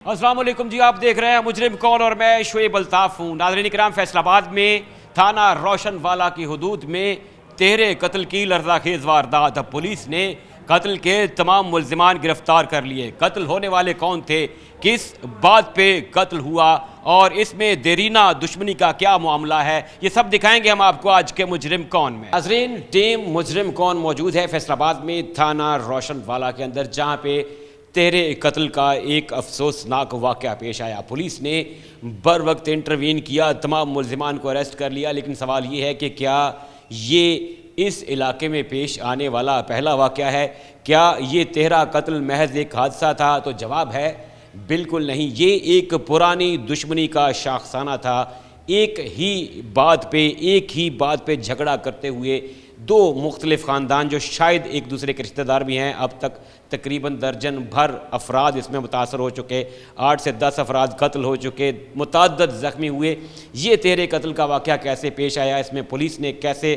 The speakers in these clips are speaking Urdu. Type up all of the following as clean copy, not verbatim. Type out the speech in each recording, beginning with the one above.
السلام علیکم جی، آپ دیکھ رہے ہیں مجرم کون اور میں شعیب الطاف ہوں۔ ناظرین کرام، فیصل آباد میں تھانہ روشن والا کی حدود میں 13 قتل کی لرزہ واردات۔ اب پولیس نے قتل کے تمام ملزمان گرفتار کر لیے۔ قتل ہونے والے کون تھے، کس بات پہ قتل ہوا اور اس میں دیرینہ دشمنی کا کیا معاملہ ہے، یہ سب دکھائیں گے ہم آپ کو آج کے مجرم کون میں۔ ناظرین، ٹیم مجرم کون موجود ہے فیصل آباد میں تھانہ روشن والا کے اندر، جہاں پہ 13 قتل کا ایک افسوسناک واقعہ پیش آیا۔ پولیس نے بر وقت انٹروین کیا، تمام ملزمان کو اریسٹ کر لیا، لیکن سوال یہ ہے کہ کیا یہ اس علاقے میں پیش آنے والا پہلا واقعہ ہے؟ کیا یہ 13 قتل محض ایک حادثہ تھا؟ تو جواب ہے بالکل نہیں، یہ ایک پرانی دشمنی کا شاخسانہ تھا۔ ایک ہی بات پہ جھگڑا کرتے ہوئے دو مختلف خاندان جو شاید ایک دوسرے کے رشتہ دار بھی ہیں، اب تک تقریباً درجن بھر افراد اس میں متاثر ہو چکے، 8 سے 10 افراد قتل ہو چکے، متعدد زخمی ہوئے۔ یہ 13 قتل کا واقعہ کیسے پیش آیا، اس میں پولیس نے کیسے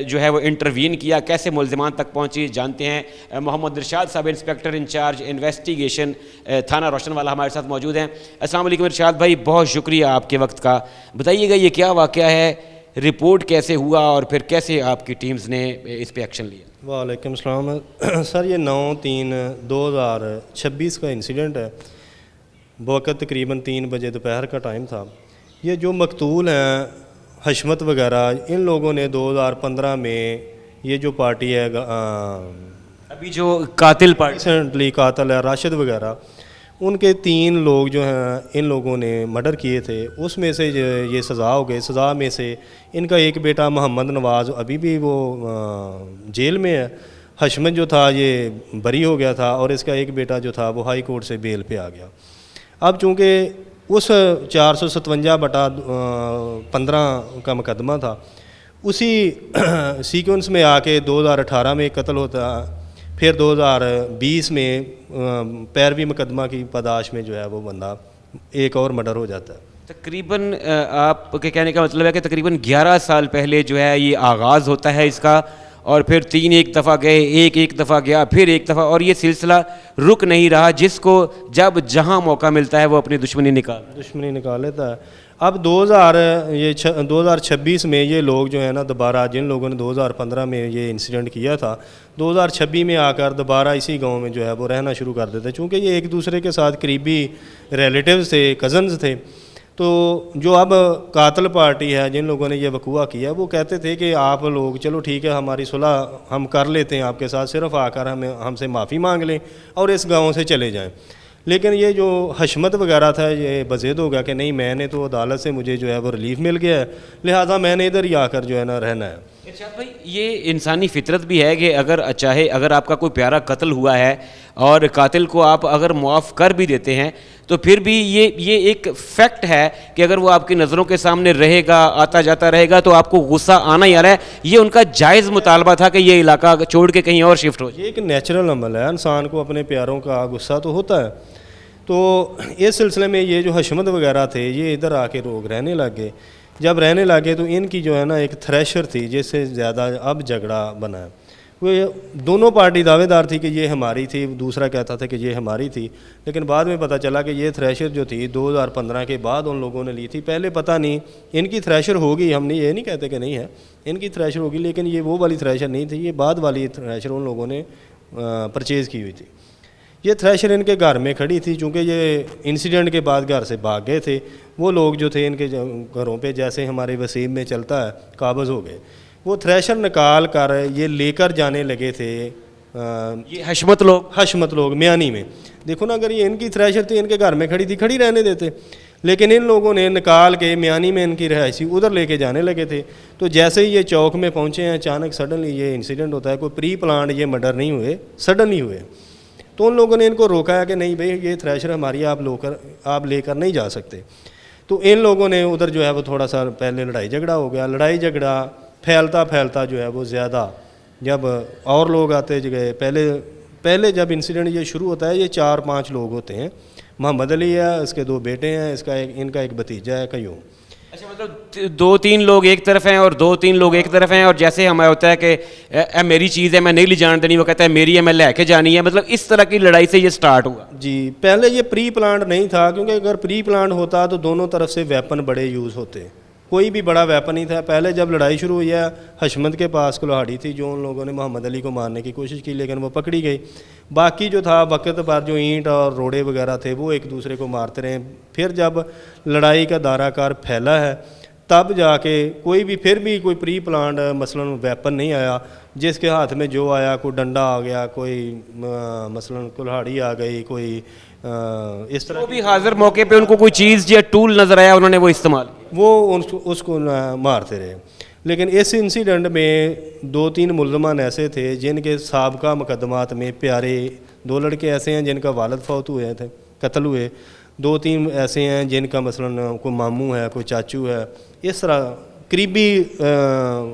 جو ہے وہ انٹروین کیا، کیسے ملزمان تک پہنچی، جانتے ہیں۔ محمد ارشاد صاحب، انسپیکٹر انچارج انویسٹیگیشن تھانہ روشن والا، ہمارے ساتھ موجود ہیں۔ السلام علیکم ارشاد بھائی، بہت شکریہ آپ کے وقت کا۔ بتائیے گا یہ کیا واقعہ ہے، رپورٹ کیسے ہوا اور پھر کیسے آپ کی ٹیمز نے اس پہ ایکشن لیا؟ وعلیکم السلام سر، یہ 9/3/2026 کا انسیڈنٹ ہے۔ بوقت تقریباً 3 بجے دوپہر کا ٹائم تھا۔ یہ جو مقتول ہیں حشمت وغیرہ، ان لوگوں نے 2015 میں یہ جو پارٹی ہے ابھی جو قاتل پارٹی ریسنٹلی قاتل ہے راشد وغیرہ، ان کے 3 لوگ جو ہیں ان لوگوں نے مرڈر کیے تھے۔ اس میں سے یہ سزا ہو گئے۔ سزا میں سے ان کا ایک بیٹا محمد نواز ابھی بھی وہ جیل میں ہے۔ حشمت جو تھا یہ بری ہو گیا تھا، اور اس کا ایک بیٹا جو تھا وہ ہائی کورٹ سے بیل پہ آ گیا۔ اب چونکہ اس 457/15 کا مقدمہ تھا، اسی سیکوینس میں آ کے 2018 میں قتل ہوتا، پھر 2020 میں پیروی مقدمہ کی پاداش میں جو ہے وہ بندہ ایک اور مرڈر ہو جاتا ہے۔ تقریباً آپ کے کہنے کا مطلب ہے کہ تقریباً 11 سال پہلے جو ہے یہ آغاز ہوتا ہے اس کا، اور پھر 3 ایک دفعہ گئے، ایک دفعہ گیا، پھر ایک دفعہ، اور یہ سلسلہ رک نہیں رہا، جس کو جب جہاں موقع ملتا ہے وہ اپنی دشمنی نکال لیتا ہے۔ اب 2026 میں یہ لوگ جو ہے نا دوبارہ، جن لوگوں نے 2015 میں یہ انسیڈنٹ کیا تھا، 2026 میں آ کر دوبارہ اسی گاؤں میں جو ہے وہ رہنا شروع کر دیتے، چونکہ یہ ایک دوسرے کے ساتھ قریبی ریلیٹیوز تھے، کزنز تھے۔ تو جو اب قاتل پارٹی ہے، جن لوگوں نے یہ وقوع کیا، وہ کہتے تھے کہ آپ لوگ چلو ٹھیک ہے، ہماری صلح ہم کر لیتے ہیں آپ کے ساتھ، صرف آ کر ہم سے معافی مانگ لیں اور اس گاؤں سے چلے جائیں۔ لیکن یہ جو حشمت وغیرہ تھا، یہ بضد ہو گیا کہ نہیں، میں نے تو عدالت سے مجھے جو ہے وہ ریلیف مل گیا ہے، لہٰذا میں نے ادھر ہی آ کر جو ہے نا رہنا ہے۔ ارشاد بھائی، یہ انسانی فطرت بھی ہے کہ اگر آپ کا کوئی پیارا قتل ہوا ہے اور قاتل کو آپ اگر معاف کر بھی دیتے ہیں، تو پھر بھی یہ ایک فیکٹ ہے کہ اگر وہ آپ کی نظروں کے سامنے رہے گا، آتا جاتا رہے گا، تو آپ کو غصہ آنا ہی آ رہا ہے۔ یہ ان کا جائز مطالبہ تھا کہ یہ علاقہ چھوڑ کے کہیں اور شفٹ ہو جائے۔ یہ ایک نیچرل عمل ہے، انسان کو اپنے پیاروں کا غصہ تو ہوتا ہے۔ تو اس سلسلے میں یہ جو حشمت وغیرہ تھے، یہ ادھر آ کے لوگ رہنے لگے۔ جب رہنے لگے تو ان کی جو ہے نا ایک تھریشر تھی، جس سے زیادہ اب جھگڑا بنا ہے۔ وہ دونوں پارٹی دعوے دار تھی کہ یہ ہماری تھی، دوسرا کہتا تھا کہ یہ ہماری تھی، لیکن بعد میں پتہ چلا کہ یہ تھریشر جو تھی 2015 کے بعد ان لوگوں نے لی تھی۔ پہلے پتہ نہیں ان کی تھریشر ہوگی، ہم یہ نہیں کہتے کہ نہیں ہے، ان کی تھریشر ہوگی، لیکن یہ وہ والی تھریشر نہیں تھی، یہ بعد والی تھریشر ان لوگوں نے پرچیز کی ہوئی تھی۔ یہ تھریشر ان کے گھر میں کھڑی تھی، چونکہ یہ انسیڈنٹ کے بعد گھر سے بھاگ گئے تھے۔ وہ لوگ جو تھے ان کے گھروں پہ، جیسے ہمارے وسیم میں چلتا ہے، قابض ہو گئے۔ وہ تھریشر نکال کر یہ لے کر جانے لگے تھے یہ حشمت لوگ میانی میں۔ دیکھو نا، اگر یہ ان کی تھریشر تھی، ان کے گھر میں کھڑی تھی، کھڑی رہنے دیتے، لیکن ان لوگوں نے نکال کے میانی میں ان کی رہائشی ادھر لے کے جانے لگے تھے۔ تو جیسے ہی یہ چوک میں پہنچے ہیں، اچانک سڈنلی یہ انسیڈنٹ ہوتا ہے۔ کوئی پری پلانڈ یہ مرڈر نہیں ہوئے، سڈنلی ہوئے۔ تو ان لوگوں نے ان کو روکا ہے کہ نہیں بھائی، یہ تھریشر ہماری، آپ لے کر نہیں جا سکتے۔ تو ان لوگوں نے ادھر جو ہے وہ تھوڑا سا پہلے لڑائی جھگڑا ہو گیا۔ لڑائی جھگڑا پھیلتا جو ہے وہ زیادہ، جب اور لوگ آتے گئے، پہلے جب انسیڈنٹ یہ شروع ہوتا ہے، یہ 4-5 لوگ ہوتے ہیں۔ محمد علی ہے، اس کے 2 بیٹے ہیں، ان کا ایک بھتیجا ہے قیوم۔ اچھا مطلب 2-3 لوگ ایک طرف ہیں اور 2-3 لوگ ایک طرف ہیں, اور جیسے ہمیں ہوتا ہے کہ اے میری چیز ہے میں نہیں لی جان دینی, وہ کہتا ہے میری ہے میں لے کے جانی ہے, مطلب اس طرح کی لڑائی سے یہ سٹارٹ ہوا. جی پہلے یہ پری پلانڈ نہیں تھا, کیونکہ اگر پری پلانڈ ہوتا تو دونوں طرف سے ویپن بڑے یوز ہوتے, کوئی بھی بڑا ویپن نہیں تھا. پہلے جب لڑائی شروع ہوئی ہے حشمت کے پاس کلہاڑی تھی جو ان لوگوں نے محمد علی کو مارنے کی کوشش کی لیکن وہ پکڑی گئی. باقی جو تھا وقت پر جو اینٹ اور روڑے وغیرہ تھے وہ ایک دوسرے کو مارتے رہے. پھر جب لڑائی کا دائرہ کار پھیلا ہے تب جا کے کوئی بھی پھر بھی کوئی پری پلانڈ مثلاً ویپن نہیں آیا. جس کے ہاتھ میں جو آیا, کوئی ڈنڈا آ گیا, کوئی مثلاً کلہاڑی آ گئی, کوئی اس طرح بھی حاضر موقع پہ ان کو کوئی چیز یا ٹول نظر آیا انہوں نے وہ استعمال, وہ اس کو مارتے رہے. لیکن اس انسیڈنٹ میں 2-3 ملزمان ایسے تھے جن کے سابقہ مقدمات میں پیارے 2 لڑکے ایسے ہیں جن کا والد فوت ہوئے تھے, قتل ہوئے. 2-3 ایسے ہیں جن کا مثلاً کوئی ماموں ہے, کوئی چاچو ہے, اس طرح قریبی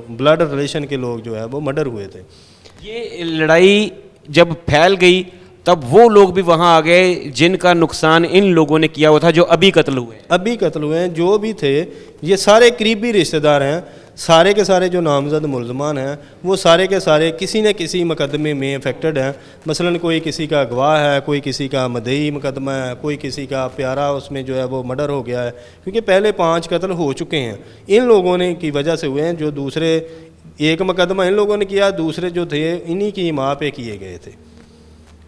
بلڈ ریلیشن کے لوگ جو ہے وہ مرڈر ہوئے تھے. یہ لڑائی جب پھیل گئی تب وہ لوگ بھی وہاں آ گئے جن کا نقصان ان لوگوں نے کیا ہوا تھا جو ابھی قتل ہوئے ہیں. جو بھی تھے یہ سارے قریبی رشتہ دار ہیں. سارے کے سارے جو نامزد ملزمان ہیں وہ سارے کے سارے کسی نہ کسی مقدمے میں افیکٹڈ ہیں. مثلاً کوئی کسی کا گواہ ہے, کوئی کسی کا مدعی مقدمہ ہے, کوئی کسی کا پیارا اس میں جو ہے وہ مرڈر ہو گیا ہے, کیونکہ پہلے 5 قتل ہو چکے ہیں ان لوگوں نے کی وجہ سے ہوئے ہیں. جو دوسرے ایک مقدمہ ان لوگوں نے کیا, دوسرے جو تھے انہی کی ماں پہ کیے گئے تھے,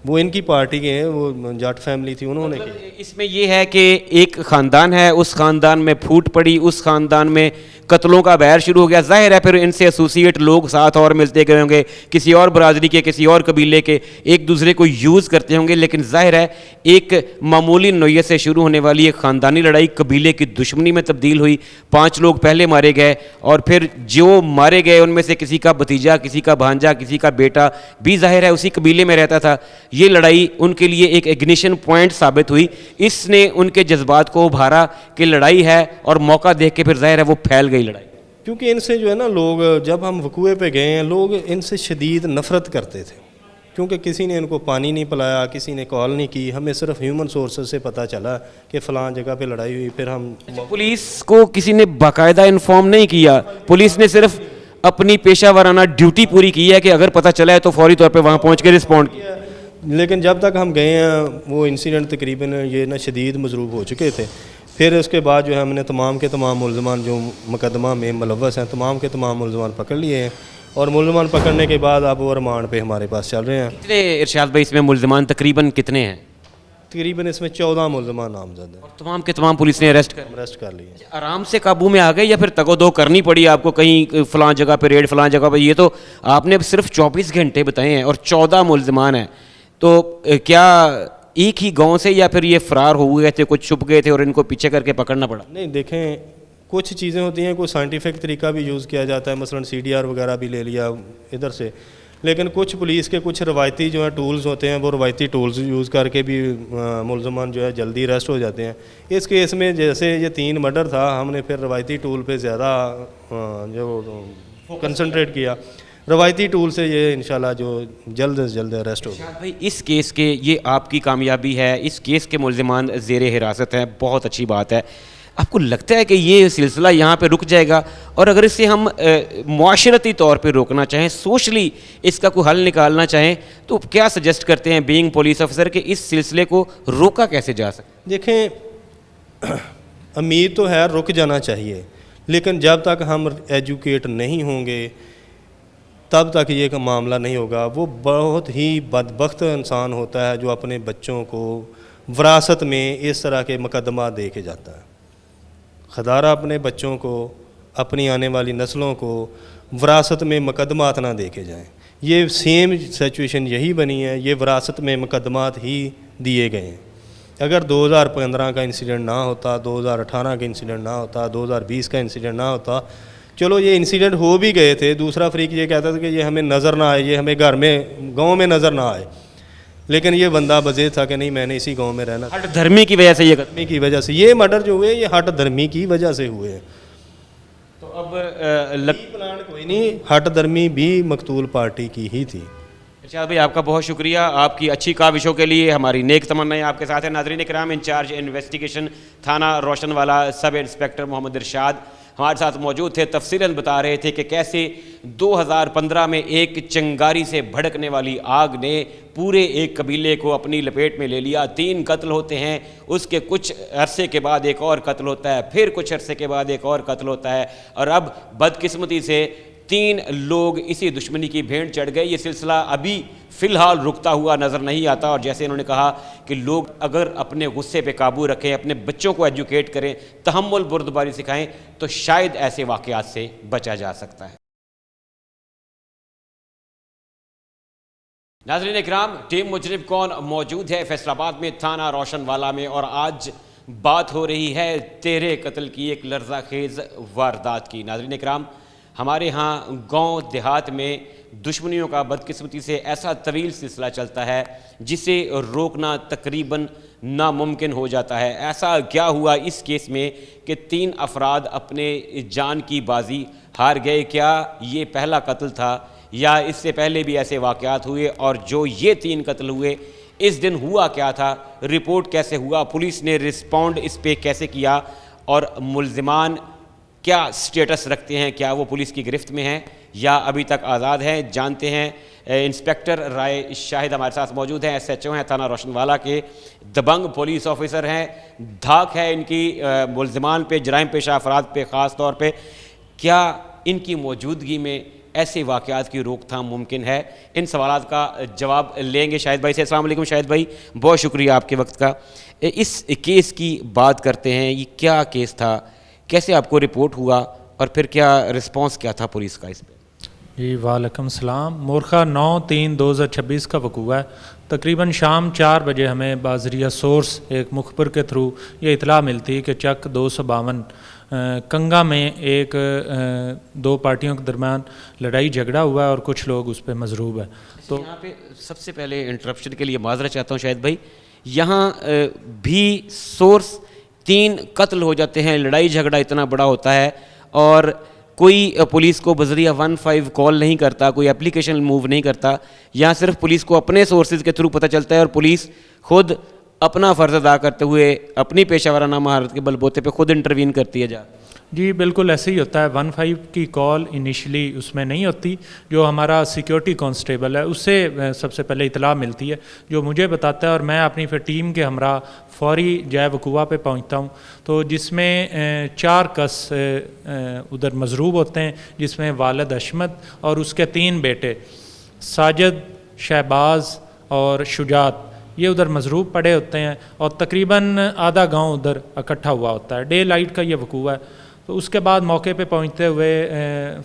وہ ان کی پارٹی کے ہیں, وہ جٹ فیملی تھی انہوں نے کیا. اس میں یہ ہے کہ ایک خاندان ہے, اس خاندان میں پھوٹ پڑی, اس خاندان میں قتلوں کا بہر شروع ہو گیا. ظاہر ہے پھر ان سے ایسوسیٹ لوگ ساتھ اور ملتے گئے ہوں گے, کسی اور برادری کے, کسی اور قبیلے کے, ایک دوسرے کو یوز کرتے ہوں گے. لیکن ظاہر ہے ایک معمولی نوعیت سے شروع ہونے والی ایک خاندانی لڑائی قبیلے کی دشمنی میں تبدیل ہوئی. 5 لوگ پہلے مارے گئے اور پھر جو مارے گئے ان میں سے کسی کا بھتیجا, کسی کا بھانجا, کسی کا بیٹا بھی ظاہر ہے اسی قبیلے میں رہتا تھا. یہ لڑائی ان کے لیے ایک اگنیشن پوائنٹ ثابت ہوئی. اس نے ان کے جذبات کو ابھارا کہ لڑائی ہے, اور موقع دیکھ کے پھر ظاہر ہے وہ پھیل گئی لڑائی. کیونکہ ان سے جو ہے نا لوگ جب ہم وقوعے پہ گئے ہیں لوگ ان سے شدید نفرت کرتے تھے, کیونکہ کسی نے ان کو پانی نہیں پلایا, کسی نے کال نہیں کی. ہمیں صرف ہیومن سورسز سے پتہ چلا کہ فلاں جگہ پہ لڑائی ہوئی. پھر ہم پولیس کو کسی نے باقاعدہ انفارم نہیں کیا, پولیس نے صرف اپنی پیشہ ورانہ ڈیوٹی پوری کی ہے کہ اگر پتہ چلا ہے تو فوری طور پہ وہاں پہنچ کے رسپونڈ کیا. لیکن جب تک ہم گئے ہیں وہ انسیڈنٹ تقریباً یہ نا شدید مضروب ہو چکے تھے. پھر اس کے بعد جو ہے ہم نے تمام کے تمام ملزمان جو مقدمہ میں ملوث ہیں تمام کے تمام ملزمان پکڑ لیے ہیں, اور ملزمان پکڑنے کے بعد اب وہ ریمانڈ پہ ہمارے پاس چل رہے ہیں. کتنے ارشاد بھائی اس میں ملزمان تقریباً کتنے ہیں؟ تقریباً اس میں 14 ملزمان نامزد ہیں. تمام کے تمام پولیس نے اریسٹ کر لیے. آرام سے قابو میں آ گئے یا پھر تگ و دو کرنی پڑی آپ کو, کہیں فلاں جگہ پہ ریڈ, فلاں جگہ پہ؟ یہ تو آپ نے صرف 24 گھنٹے بتائے ہیں اور 14 ملزمان ہیں, تو کیا ایک ہی گاؤں سے یا پھر یہ فرار ہو گئے تھے, کچھ چھپ گئے تھے اور ان کو پیچھے کر کے پکڑنا پڑا؟ نہیں دیکھیں, کچھ چیزیں ہوتی ہیں کوئی سائنٹیفک طریقہ بھی یوز کیا جاتا ہے, مثلاً CDR وغیرہ بھی لے لیا ادھر سے. لیکن کچھ پولیس کے کچھ روایتی جو ہیں ٹولز ہوتے ہیں وہ روایتی ٹولز یوز کر کے بھی ملزمان جو ہے جلدی اریسٹ ہو جاتے ہیں. اس کیس میں جیسے یہ 3 مرڈر تھا, ہم نے پھر روایتی ٹول پہ زیادہ جو کنسنٹریٹ کیا. روایتی ٹول سے یہ انشاءاللہ جو جلد از جلد اریسٹ ہوگا. بھائی اس کیس کے یہ آپ کی کامیابی ہے, اس کیس کے ملزمان زیر حراست ہیں, بہت اچھی بات ہے. آپ کو لگتا ہے کہ یہ سلسلہ یہاں پہ رک جائے گا, اور اگر اسے ہم معاشرتی طور پہ روکنا چاہیں, سوشلی اس کا کوئی حل نکالنا چاہیں, تو کیا سجیسٹ کرتے ہیں بینگ پولیس افسر کہ اس سلسلے کو روکا کیسے جا سکے؟ دیکھیں امید تو ہے رک جانا چاہیے, لیکن جب تک ہم ایجوکیٹ نہیں ہوں گے تب تک یہ معاملہ نہیں ہوگا. وہ بہت ہی بدبخت انسان ہوتا ہے جو اپنے بچوں کو وراثت میں اس طرح کے مقدمات دے کے جاتا ہے. خدارہ اپنے بچوں کو, اپنی آنے والی نسلوں کو وراثت میں مقدمات نہ دے کے جائیں. یہ سیم سچویشن یہی بنی ہے, یہ وراثت میں مقدمات ہی دیے گئے ہیں. اگر 2015 کا انسیڈنٹ نہ ہوتا, 2018 کا انسیڈنٹ نہ ہوتا, 2020 کا انسیڈنٹ نہ ہوتا, چلو یہ انسیڈنٹ ہو بھی گئے تھے, دوسرا فریق یہ کہتا تھا کہ یہ ہمیں نظر نہ آئے, یہ ہمیں گھر میں گاؤں میں نظر نہ آئے, لیکن یہ بندہ بزید تھا کہ نہیں میں نے اسی گاؤں میں رہنا. ہٹ دھرمی کی وجہ سے, یہ دھرمی کی وجہ سے یہ مرڈر جو ہوئے یہ ہٹ دھرمی کی وجہ سے ہوئے ہیں. تو اب پلان کوئی نہیں, ہٹ دھرمی بھی مقتول پارٹی کی ہی تھی. ارشاد بھائی آپ کا بہت شکریہ، آپ کی اچھی کاوشوں کے لیے ہماری نیک تمنائیں آپ کے ساتھ ہیں۔ ناظرین کرام، انچارج انویسٹیگیشن تھانہ روشن والا سب انسپیکٹر محمد ارشاد ہمارے ساتھ موجود تھے، تفصیلاً بتا رہے تھے کہ کیسے 2015 میں ایک چنگاری سے بھڑکنے والی آگ نے پورے ایک قبیلے کو اپنی لپیٹ میں لے لیا۔ 3 قتل ہوتے ہیں، اس کے کچھ عرصے کے بعد ایک اور قتل ہوتا ہے، پھر کچھ عرصے کے بعد ایک اور قتل ہوتا ہے، اور اب بدقسمتی سے 3 لوگ اسی دشمنی کی بھینٹ چڑھ گئے۔ یہ سلسلہ ابھی فی الحال رکتا ہوا نظر نہیں آتا، اور جیسے انہوں نے کہا کہ لوگ اگر اپنے غصے پہ قابو رکھیں، اپنے بچوں کو ایجوکیٹ کریں، تحمل بردباری سکھائیں، تو شاید ایسے واقعات سے بچا جا سکتا ہے۔ ناظرین اکرام، ٹیم مجرم کون موجود ہے فیصل آباد میں تھانہ روشن والا میں، اور آج بات ہو رہی ہے 13 قتل کی ایک لرزہ خیز واردات کی۔ ناظرین اکرام، ہمارے ہاں گاؤں دیہات میں دشمنیوں کا بدقسمتی سے ایسا طویل سلسلہ چلتا ہے جسے روکنا تقریباً ناممکن ہو جاتا ہے۔ ایسا کیا ہوا اس کیس میں کہ 3 افراد اپنے جان کی بازی ہار گئے؟ کیا یہ پہلا قتل تھا یا اس سے پہلے بھی ایسے واقعات ہوئے؟ اور جو یہ 3 قتل ہوئے، اس دن ہوا کیا تھا؟ رپورٹ کیسے ہوا؟ پولیس نے رسپونڈ اس پہ کیسے کیا؟ اور ملزمان کیا سٹیٹس رکھتے ہیں؟ کیا وہ پولیس کی گرفت میں ہیں یا ابھی تک آزاد ہیں؟ جانتے ہیں۔ انسپیکٹر رائے شاہد ہمارے ساتھ موجود ہیں، SHO ہیں تھانہ روشن والا کے، دبنگ پولیس آفیسر ہیں، دھاک ہے ان کی ملزمان پہ، جرائم پیشہ افراد پہ خاص طور پہ۔ کیا ان کی موجودگی میں ایسے واقعات کی روک تھام ممکن ہے؟ ان سوالات کا جواب لیں گے شاہد بھائی سے۔ السلام علیکم شاہد بھائی، بہت شکریہ آپ کے وقت کا۔ اس کیس کی بات کرتے ہیں، یہ کیا کیس تھا، کیسے آپ کو رپورٹ ہوا، اور پھر کیا رسپانس کیا تھا پولیس کا اس پہ؟ جی وعلیکم السلام۔ مورخہ 9/3/2026 کا وقوع ہے۔ تقریباً شام 4 بجے ہمیں بازریہ سورس ایک مخبر کے تھرو یہ اطلاع ملتی کہ چک 252 کنگا میں ایک 2 پارٹیوں کے درمیان لڑائی جھگڑا ہوا ہے اور کچھ لوگ اس پہ مضروب ہیں۔ تو یہاں پہ سب سے پہلے انٹرپشن کے لیے معذرت چاہتا ہوں شاہد بھائی، یہاں بھی سورس 3 قتل ہو جاتے ہیں، لڑائی جھگڑا اتنا بڑا ہوتا ہے، اور کوئی پولیس کو بذریعہ 15 کال نہیں کرتا، کوئی اپلیکیشن موو نہیں کرتا، یہاں صرف پولیس کو اپنے سورسز کے تھرو پتہ چلتا ہے، اور پولیس خود اپنا فرض ادا کرتے ہوئے اپنی پیشہ ورانہ مہارت کے بل بوتے پہ خود انٹروین کرتی ہے۔ جی بالکل ایسے ہی ہوتا ہے۔ 15 کی کال انیشلی اس میں نہیں ہوتی، جو ہمارا سیکیورٹی کانسٹیبل ہے اس سے سب سے پہلے اطلاع ملتی ہے، جو مجھے بتاتا ہے، اور میں اپنی پھر ٹیم کے ہمراہ فوری جائے وقوع پہ پہنچتا ہوں، تو جس میں 4 کس ادھر مضروب ہوتے ہیں، جس میں والد حشمت اور اس کے 3 بیٹے ساجد، شہباز اور شجاعت، یہ ادھر مضروب پڑے ہوتے ہیں، اور تقریباً آدھا گاؤں ادھر اکٹھا ہوا ہوتا ہے۔ ڈے لائٹ کا یہ وقوع ہے۔ تو اس کے بعد موقع پہ پہنچتے ہوئے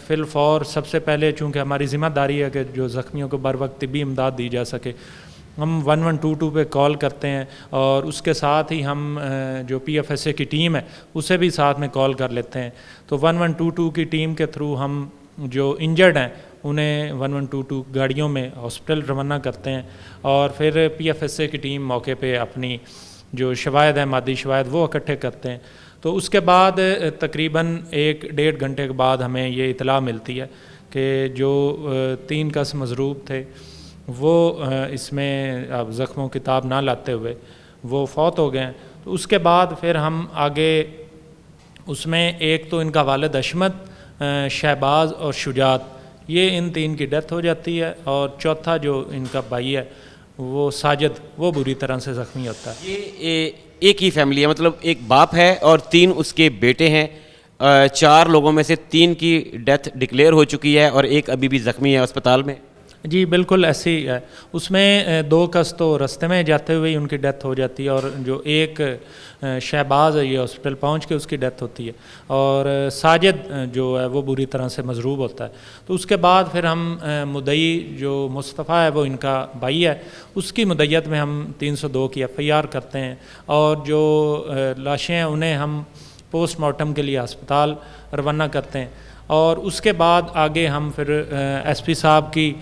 فی الفور سب سے پہلے، چونکہ ہماری ذمہ داری ہے کہ جو زخمیوں کو بر وقت طبی امداد دی جا سکے، ہم 1122 پہ کال کرتے ہیں، اور اس کے ساتھ ہی ہم جو PFSA کی ٹیم ہے اسے بھی ساتھ میں کال کر لیتے ہیں۔ تو 1122 کی ٹیم کے تھرو ہم جو انجرڈ ہیں انہیں 1122 گاڑیوں میں ہاسپٹل روانہ کرتے ہیں، اور پھر PFSA کی ٹیم موقع پہ اپنی جو شواہد ہیں، مادی شواہد، وہ اکٹھے کرتے ہیں۔ تو اس کے بعد تقریباً 1-1.5 گھنٹے کے بعد ہمیں یہ اطلاع ملتی ہے کہ جو 3 کس مضروب تھے وہ اس میں اب زخموں کی تاب نہ لاتے ہوئے وہ فوت ہو گئے ہیں۔ تو اس کے بعد پھر ہم آگے اس میں ایک تو ان کا والد حشمت، شہباز اور شجاعت، یہ ان 3 کی ڈیتھ ہو جاتی ہے، اور چوتھا جو ان کا بھائی ہے وہ ساجد، وہ بری طرح سے زخمی ہوتا ہے۔ یہ ایک ہی فیملی ہے، مطلب ایک باپ ہے اور 3 اس کے بیٹے ہیں، 4 لوگوں میں سے 3 کی ڈیتھ ڈکلیئر ہو چکی ہے اور ایک ابھی بھی زخمی ہے اسپتال میں؟ جی بالکل ایسے ہی ہے۔ اس میں 2 کس تو رستے میں جاتے ہوئے ہی ان کی ڈیتھ ہو جاتی ہے، اور جو ایک شہباز ہے یہ ہاسپٹل پہنچ کے اس کی ڈیتھ ہوتی ہے، اور ساجد جو ہے وہ بری طرح سے مضروب ہوتا ہے۔ تو اس کے بعد پھر ہم مدعی جو مصطفیٰ ہے، وہ ان کا بھائی ہے، اس کی مدعیت میں ہم 302 کی FIR کرتے ہیں، اور جو لاشیں ہیں انہیں ہم پوسٹ مارٹم کے لیے ہسپتال روانہ کرتے ہیں، اور اس کے بعد آگے ہم پھر SP صاحب کی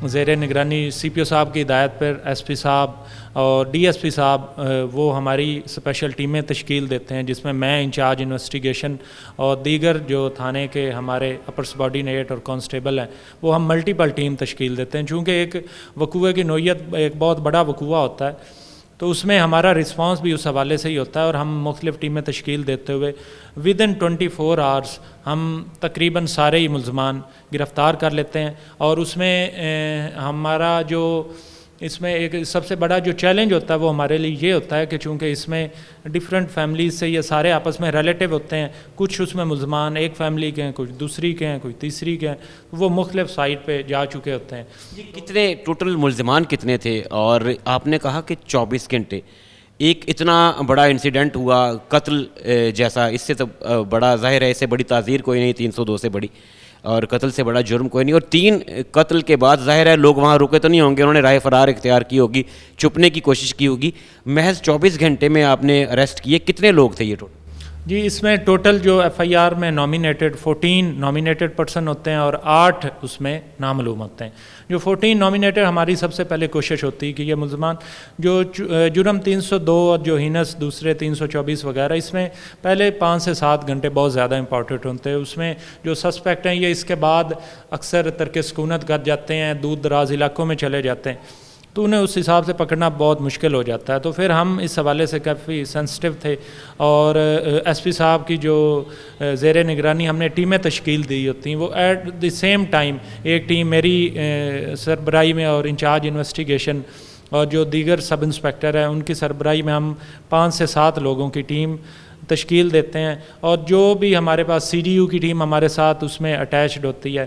زیر نگرانی سی پی او صاحب کی ہدایت پر ایس پی صاحب اور ڈی ایس پی صاحب وہ ہماری اسپیشل ٹیمیں تشکیل دیتے ہیں، جس میں میں انچارج انویسٹیگیشن اور دیگر جو تھانے کے ہمارے اپر سبارڈینیٹ اور کانسٹیبل ہیں وہ ہم ملٹیپل ٹیم تشکیل دیتے ہیں. چونکہ ایک وقوعے کی نوعیت ایک بہت بڑا وقوعہ ہوتا ہے تو اس میں ہمارا رسپانس بھی اس حوالے سے ہی ہوتا ہے، اور ہم مختلف ٹیمیں تشکیل دیتے ہوئے ودن 24 آورس ہم تقریباً سارے ہی ملزمان گرفتار کر لیتے ہیں. اور اس میں ہمارا جو اس میں ایک سب سے بڑا جو چیلنج ہوتا ہے وہ ہمارے لیے یہ ہوتا ہے کہ چونکہ اس میں ڈفرینٹ فیملیز سے یہ سارے آپس میں ریلیٹیو ہوتے ہیں، کچھ اس میں ملزمان ایک فیملی کے ہیں، کچھ دوسری کے ہیں، کوئی تیسری کے ہیں، وہ مختلف سائٹ پہ جا چکے ہوتے ہیں. کتنے ٹوٹل ملزمان کتنے تھے؟ اور آپ نے کہا کہ 24 گھنٹے ایک اتنا بڑا انسیڈنٹ ہوا قتل جیسا، اس سے تو بڑا ظاہر ہے اس سے بڑی تعزیر کوئی نہیں، 302 سے بڑی اور قتل سے بڑا جرم کوئی نہیں. اور 3 قتل کے بعد ظاہر ہے لوگ وہاں رکے تو نہیں ہوں گے، انہوں نے رائے فرار اختیار کی ہوگی، چھپنے کی کوشش کی ہوگی. محض 24 گھنٹے میں آپ نے اریسٹ کیے، کتنے لوگ تھے یہ ٹوٹل؟ جی اس میں ٹوٹل جو ایف آئی آر میں نامینیٹڈ 14 نامینیٹڈ پرسن ہوتے ہیں اور 8 اس میں نامعلوم ہوتے ہیں. جو 14 نامینیٹڈ ہماری سب سے پہلے کوشش ہوتی ہے کہ یہ ملزمان جو جرم 302 اور جو ہینس دوسرے 324 وغیرہ، اس میں پہلے 5 سے 7 گھنٹے بہت زیادہ امپورٹنٹ ہوتے ہیں. اس میں جو سسپیکٹ ہیں یہ اس کے بعد اکثر ترک سکونت کر جاتے ہیں، دور دراز علاقوں میں چلے جاتے ہیں، تو انہیں اس حساب سے پکڑنا بہت مشکل ہو جاتا ہے. تو پھر ہم اس حوالے سے کافی سینسٹیو تھے، اور ایس پی صاحب کی جو زیر نگرانی ہم نے ٹیمیں تشکیل دی ہوتی ہیں، وہ ایٹ دی سیم ٹائم ایک ٹیم میری سربراہی میں اور انچارج انویسٹیگیشن اور جو دیگر سب انسپیکٹر ہیں ان کی سربراہی میں ہم 5 سے 7 لوگوں کی ٹیم تشکیل دیتے ہیں. اور جو بھی ہمارے پاس سی ڈی یو کی ٹیم ہمارے ساتھ اس میں اٹیچڈ ہوتی ہے،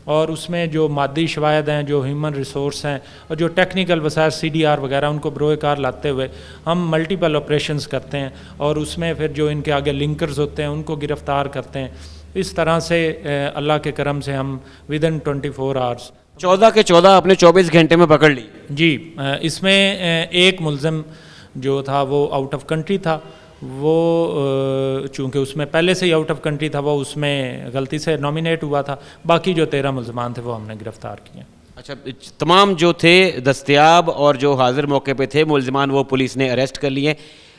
اور اس میں جو مادی شواہد ہیں، جو ہیومن ریسورس ہیں اور جو ٹیکنیکل وسائل سی ڈی آر وغیرہ ان کو بروئے کار لاتے ہوئے ہم ملٹیپل آپریشنز کرتے ہیں، اور اس میں پھر جو ان کے آگے لنکرز ہوتے ہیں ان کو گرفتار کرتے ہیں. اس طرح سے اللہ کے کرم سے ہم ودن 24 آورس 14 کے 14 آپ نے 24 گھنٹے میں پکڑ لی. جی اس میں ایک ملزم جو تھا وہ آؤٹ آف کنٹری تھا، وہ چونکہ اس میں پہلے سے ہی آؤٹ آف کنٹری تھا، وہ اس میں غلطی سے نامینیٹ ہوا تھا. باقی جو 13 ملزمان تھے وہ ہم نے گرفتار کیے. اچھا، تمام جو تھے دستیاب اور جو حاضر موقع پہ تھے ملزمان وہ پولیس نے اریسٹ کر لیے.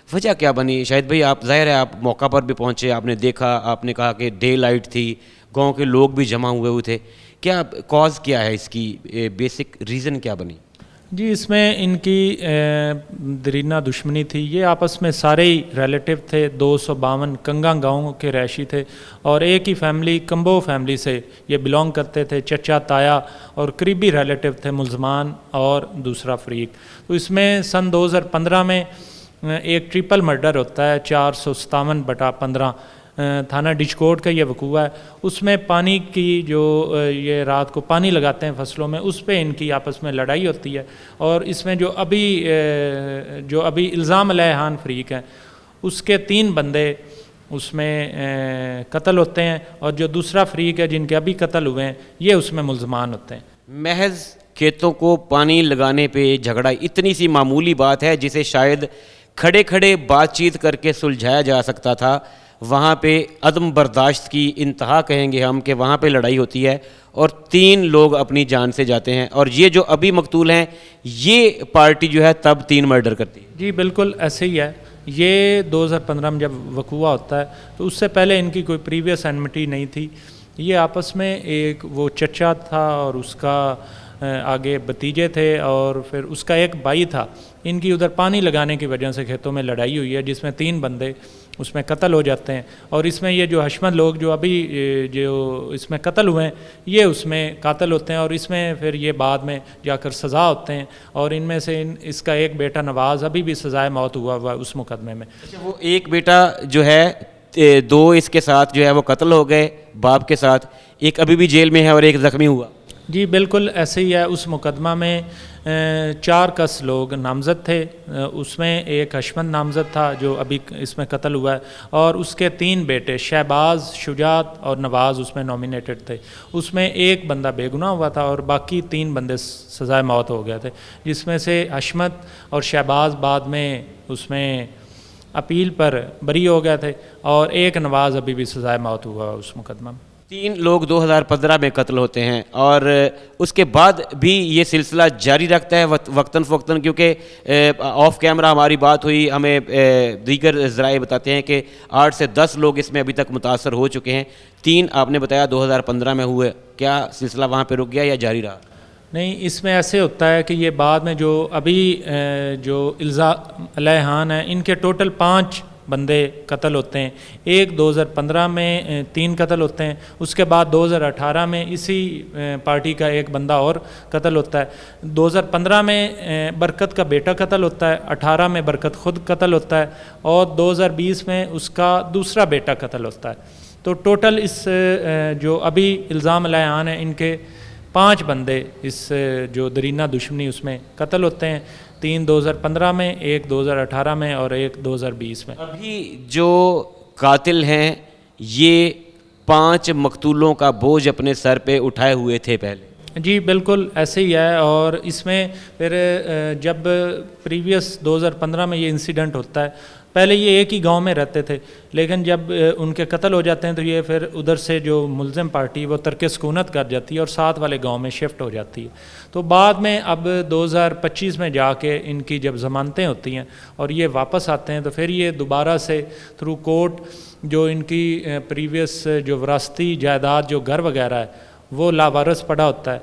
وجہ کیا بنی شاہد بھائی؟ آپ ظاہر ہے آپ موقع پر بھی پہنچے، آپ نے دیکھا، آپ نے کہا کہ ڈے لائٹ تھی، گاؤں کے لوگ بھی جمع ہوئے تھے، کیا کاز کیا ہے اس کی، بیسک ریزن کیا بنی؟ جی اس میں ان کی درینہ دشمنی تھی. یہ آپس میں سارے ہی ریلیٹیو تھے، 252 کنگا گاؤں کے رہائشی تھے، اور ایک ہی فیملی کمبو فیملی سے یہ بلونگ کرتے تھے. چچا تایا اور قریبی ریلیٹیو تھے ملزمان اور دوسرا فریق. تو اس میں سن 2015 میں ایک ٹرپل مرڈر ہوتا ہے، 457/15 تھانہ ڈچکوٹ کا یہ وقوع ہے. اس میں پانی کی جو یہ رات کو پانی لگاتے ہیں فصلوں میں، اس پہ ان کی آپس میں لڑائی ہوتی ہے. اور اس میں جو ابھی الزام علیہان فریق ہیں اس کے 3 بندے اس میں قتل ہوتے ہیں، اور جو دوسرا فریق ہے جن کے ابھی قتل ہوئے ہیں یہ اس میں ملزمان ہوتے ہیں. محض کھیتوں کو پانی لگانے پہ جھگڑا اتنی سی معمولی بات ہے جسے شاید کھڑے کھڑے بات چیت کر کے سلجھایا جا سکتا تھا. وہاں پہ عدم برداشت کی انتہا کہیں گے ہم کہ وہاں پہ لڑائی ہوتی ہے اور 3 لوگ اپنی جان سے جاتے ہیں، اور یہ جو ابھی مقتول ہیں یہ پارٹی جو ہے تب 3 مرڈر کرتی ہے. جی بالکل ایسے ہی ہے. یہ 2015 میں جب وقوع ہوتا ہے تو اس سے پہلے ان کی کوئی پریویس انمٹی نہیں تھی. یہ آپس میں ایک وہ چچا تھا اور اس کا آگے بھتیجے تھے، اور پھر اس کا ایک بھائی تھا. ان کی ادھر پانی لگانے کی وجہ سے کھیتوں میں لڑائی ہوئی ہے، جس میں 3 بندے اس میں قتل ہو جاتے ہیں. اور اس میں یہ جو حشمت لوگ جو ابھی جو اس میں قتل ہوئے ہیں یہ اس میں قاتل ہوتے ہیں، اور اس میں پھر یہ بعد میں جا کر سزا ہوتے ہیں. اور ان میں سے اس کا ایک بیٹا نواز ابھی بھی سزائے موت ہوا اس مقدمے میں. وہ ایک بیٹا جو ہے 2 اس کے ساتھ جو ہے وہ قتل ہو گئے باپ کے ساتھ، ایک ابھی بھی جیل میں ہے اور ایک زخمی ہوا. جی بالکل ایسے ہی ہے. اس مقدمہ میں 4 کس لوگ نامزد تھے. اس میں ایک حشمت نامزد تھا جو ابھی اس میں قتل ہوا ہے، اور اس کے 3 بیٹے شہباز، شجاعت اور نواز اس میں نامینیٹڈ تھے. اس میں ایک بندہ بے گناہ ہوا تھا اور باقی 3 بندے سزائے موت ہو گئے تھے، جس میں سے حشمت اور شہباز بعد میں اس میں اپیل پر بری ہو گئے تھے، اور ایک نواز ابھی بھی سزائے موت ہوا اس مقدمہ میں. 3 لوگ 2015 میں قتل ہوتے ہیں اور اس کے بعد بھی یہ سلسلہ جاری رکھتا ہے وقتاً فوقتاً، کیونکہ آف کیمرہ ہماری بات ہوئی، ہمیں دیگر ذرائع بتاتے ہیں کہ 8 سے 10 لوگ اس میں ابھی تک متاثر ہو چکے ہیں. 3 آپ نے بتایا 2015 میں ہوئے، کیا سلسلہ وہاں پہ رک گیا یا جاری رہا؟ نہیں، اس میں ایسے ہوتا ہے کہ یہ بعد میں جو ابھی جو الزام علیہان ہیں، ان کے ٹوٹل 5 بندے قتل ہوتے ہیں. ایک 2015 میں 3 قتل ہوتے ہیں، اس کے بعد 2018 میں اسی پارٹی کا ایک بندہ اور قتل ہوتا ہے. 2015 میں برکت کا بیٹا قتل ہوتا ہے، 18 میں برکت خود قتل ہوتا ہے اور 2020 میں اس کا دوسرا بیٹا قتل ہوتا ہے. تو ٹوٹل اس جو ابھی الزام علیہان ہیں ان کے 5 بندے اس جو درینہ دشمنی اس میں قتل ہوتے ہیں. 3 2015 میں، ایک 2018 میں اور ایک 2020 میں. ابھی جو قاتل ہیں یہ 5 مقتولوں کا بوجھ اپنے سر پہ اٹھائے ہوئے تھے پہلے. جی بالکل ایسے ہی ہے. اور اس میں پھر جب پریویس 2015 میں یہ انسیڈنٹ ہوتا ہے، پہلے یہ ایک ہی گاؤں میں رہتے تھے، لیکن جب ان کے قتل ہو جاتے ہیں تو یہ پھر ادھر سے جو ملزم پارٹی وہ ترک سکونت کر جاتی ہے اور ساتھ والے گاؤں میں شفٹ ہو جاتی ہے. تو بعد میں اب 2025 میں جا کے ان کی جب ضمانتیں ہوتی ہیں اور یہ واپس آتے ہیں تو پھر یہ دوبارہ سے تھرو کورٹ جو ان کی پریویس جو وراثتی جائیداد جو گھر وغیرہ ہے وہ لاوارث پڑا ہوتا ہے،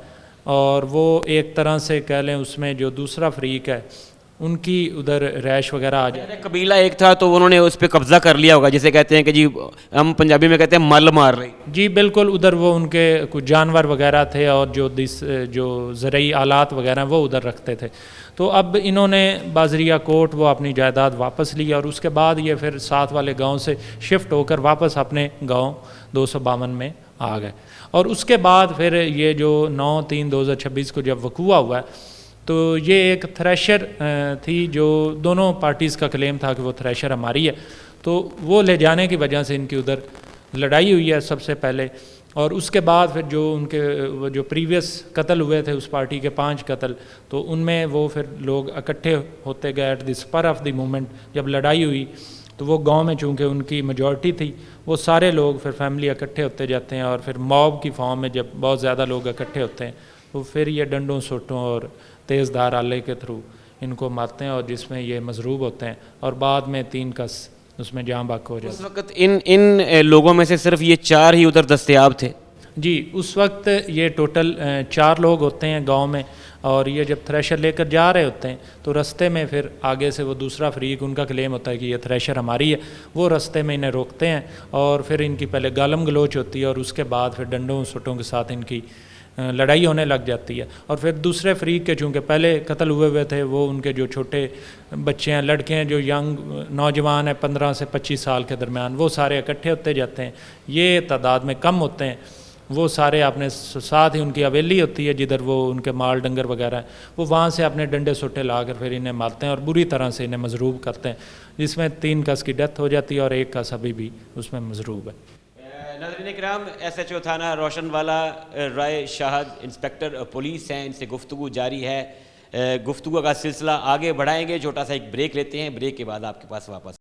اور وہ ایک طرح سے کہہ لیں اس میں جو دوسرا فریق ہے ان کی ادھر رہائش وغیرہ آ جائے. قبیلہ ایک تھا تو انہوں نے اس پہ قبضہ کر لیا ہوگا، جسے کہتے ہیں کہ جی ہم پنجابی میں کہتے ہیں مل مار رہی. جی بالکل، ادھر وہ ان کے کچھ جانور وغیرہ تھے اور جو زرعی آلات وغیرہ وہ ادھر رکھتے تھے. تو اب انہوں نے بازریہ کوٹ وہ اپنی جائیداد واپس لی اور اس کے بعد یہ پھر ساتھ والے گاؤں سے شفٹ ہو کر واپس اپنے گاؤں 252 میں آ گئے. اور اس کے بعد پھر یہ جو 9/3/2026 کو جب وقوع ہوا ہے تو یہ ایک تھریشر تھی جو دونوں پارٹیز کا کلیم تھا کہ وہ تھریشر ہماری ہے، تو وہ لے جانے کی وجہ سے ان کی ادھر لڑائی ہوئی ہے سب سے پہلے. اور اس کے بعد پھر جو ان کے جو پریویس قتل ہوئے تھے اس پارٹی کے 5 قتل، تو ان میں وہ پھر لوگ اکٹھے ہوتے گئے at the spur of the moment. جب لڑائی ہوئی تو وہ گاؤں میں چونکہ ان کی میجورٹی تھی، وہ سارے لوگ پھر فیملی اکٹھے ہوتے جاتے ہیں اور پھر موب کی فارم میں جب بہت زیادہ لوگ اکٹھے ہوتے ہیں تو پھر یہ ڈنڈوں سوٹوں اور تیز دھار آلے کے تھرو ان کو مارتے ہیں، اور جس میں یہ مضروب ہوتے ہیں اور بعد میں 3 کس اس میں جاں بحق ہو جاتے ہیں. اس وقت ان لوگوں میں سے صرف یہ 4 ہی ادھر دستیاب تھے؟ جی اس وقت یہ ٹوٹل 4 لوگ ہوتے ہیں گاؤں میں، اور یہ جب تھریشر لے کر جا رہے ہوتے ہیں تو رستے میں پھر آگے سے وہ دوسرا فریق ان کا کلیم ہوتا ہے کہ یہ تھریشر ہماری ہے، وہ رستے میں انہیں روکتے ہیں اور پھر ان کی پہلے گالم گلوچ ہوتی ہے اور اس کے بعد پھر ڈنڈوں سوٹوں کے ساتھ ان کی لڑائی ہونے لگ جاتی ہے. اور پھر دوسرے فریق کے چونکہ پہلے قتل ہوئے تھے وہ ان کے جو چھوٹے بچے ہیں، لڑکے ہیں جو ینگ نوجوان ہیں 15 سے 25 سال کے درمیان، وہ سارے اکٹھے ہوتے جاتے ہیں. یہ تعداد میں کم ہوتے ہیں، وہ سارے اپنے ساتھ ہی ان کی حویلی ہوتی ہے جدھر وہ ان کے مال ڈنگر وغیرہ ہیں، وہ وہاں سے اپنے ڈنڈے سوٹے لا کر پھر انہیں مارتے ہیں اور بری طرح سے انہیں مضروب کرتے ہیں، جس میں 3 کس کی ڈیتھ ہو جاتی ہے اور 1 کس ابھی بھی اس میں مضروب ہے. ناظرین کرام، SHO تھانہ روشن والا رائے شاہد انسپیکٹر پولیس ہیں، ان سے گفتگو جاری ہے. گفتگو کا سلسلہ آگے بڑھائیں گے، چھوٹا سا ایک بریک لیتے ہیں، بریک کے بعد آپ کے پاس واپس.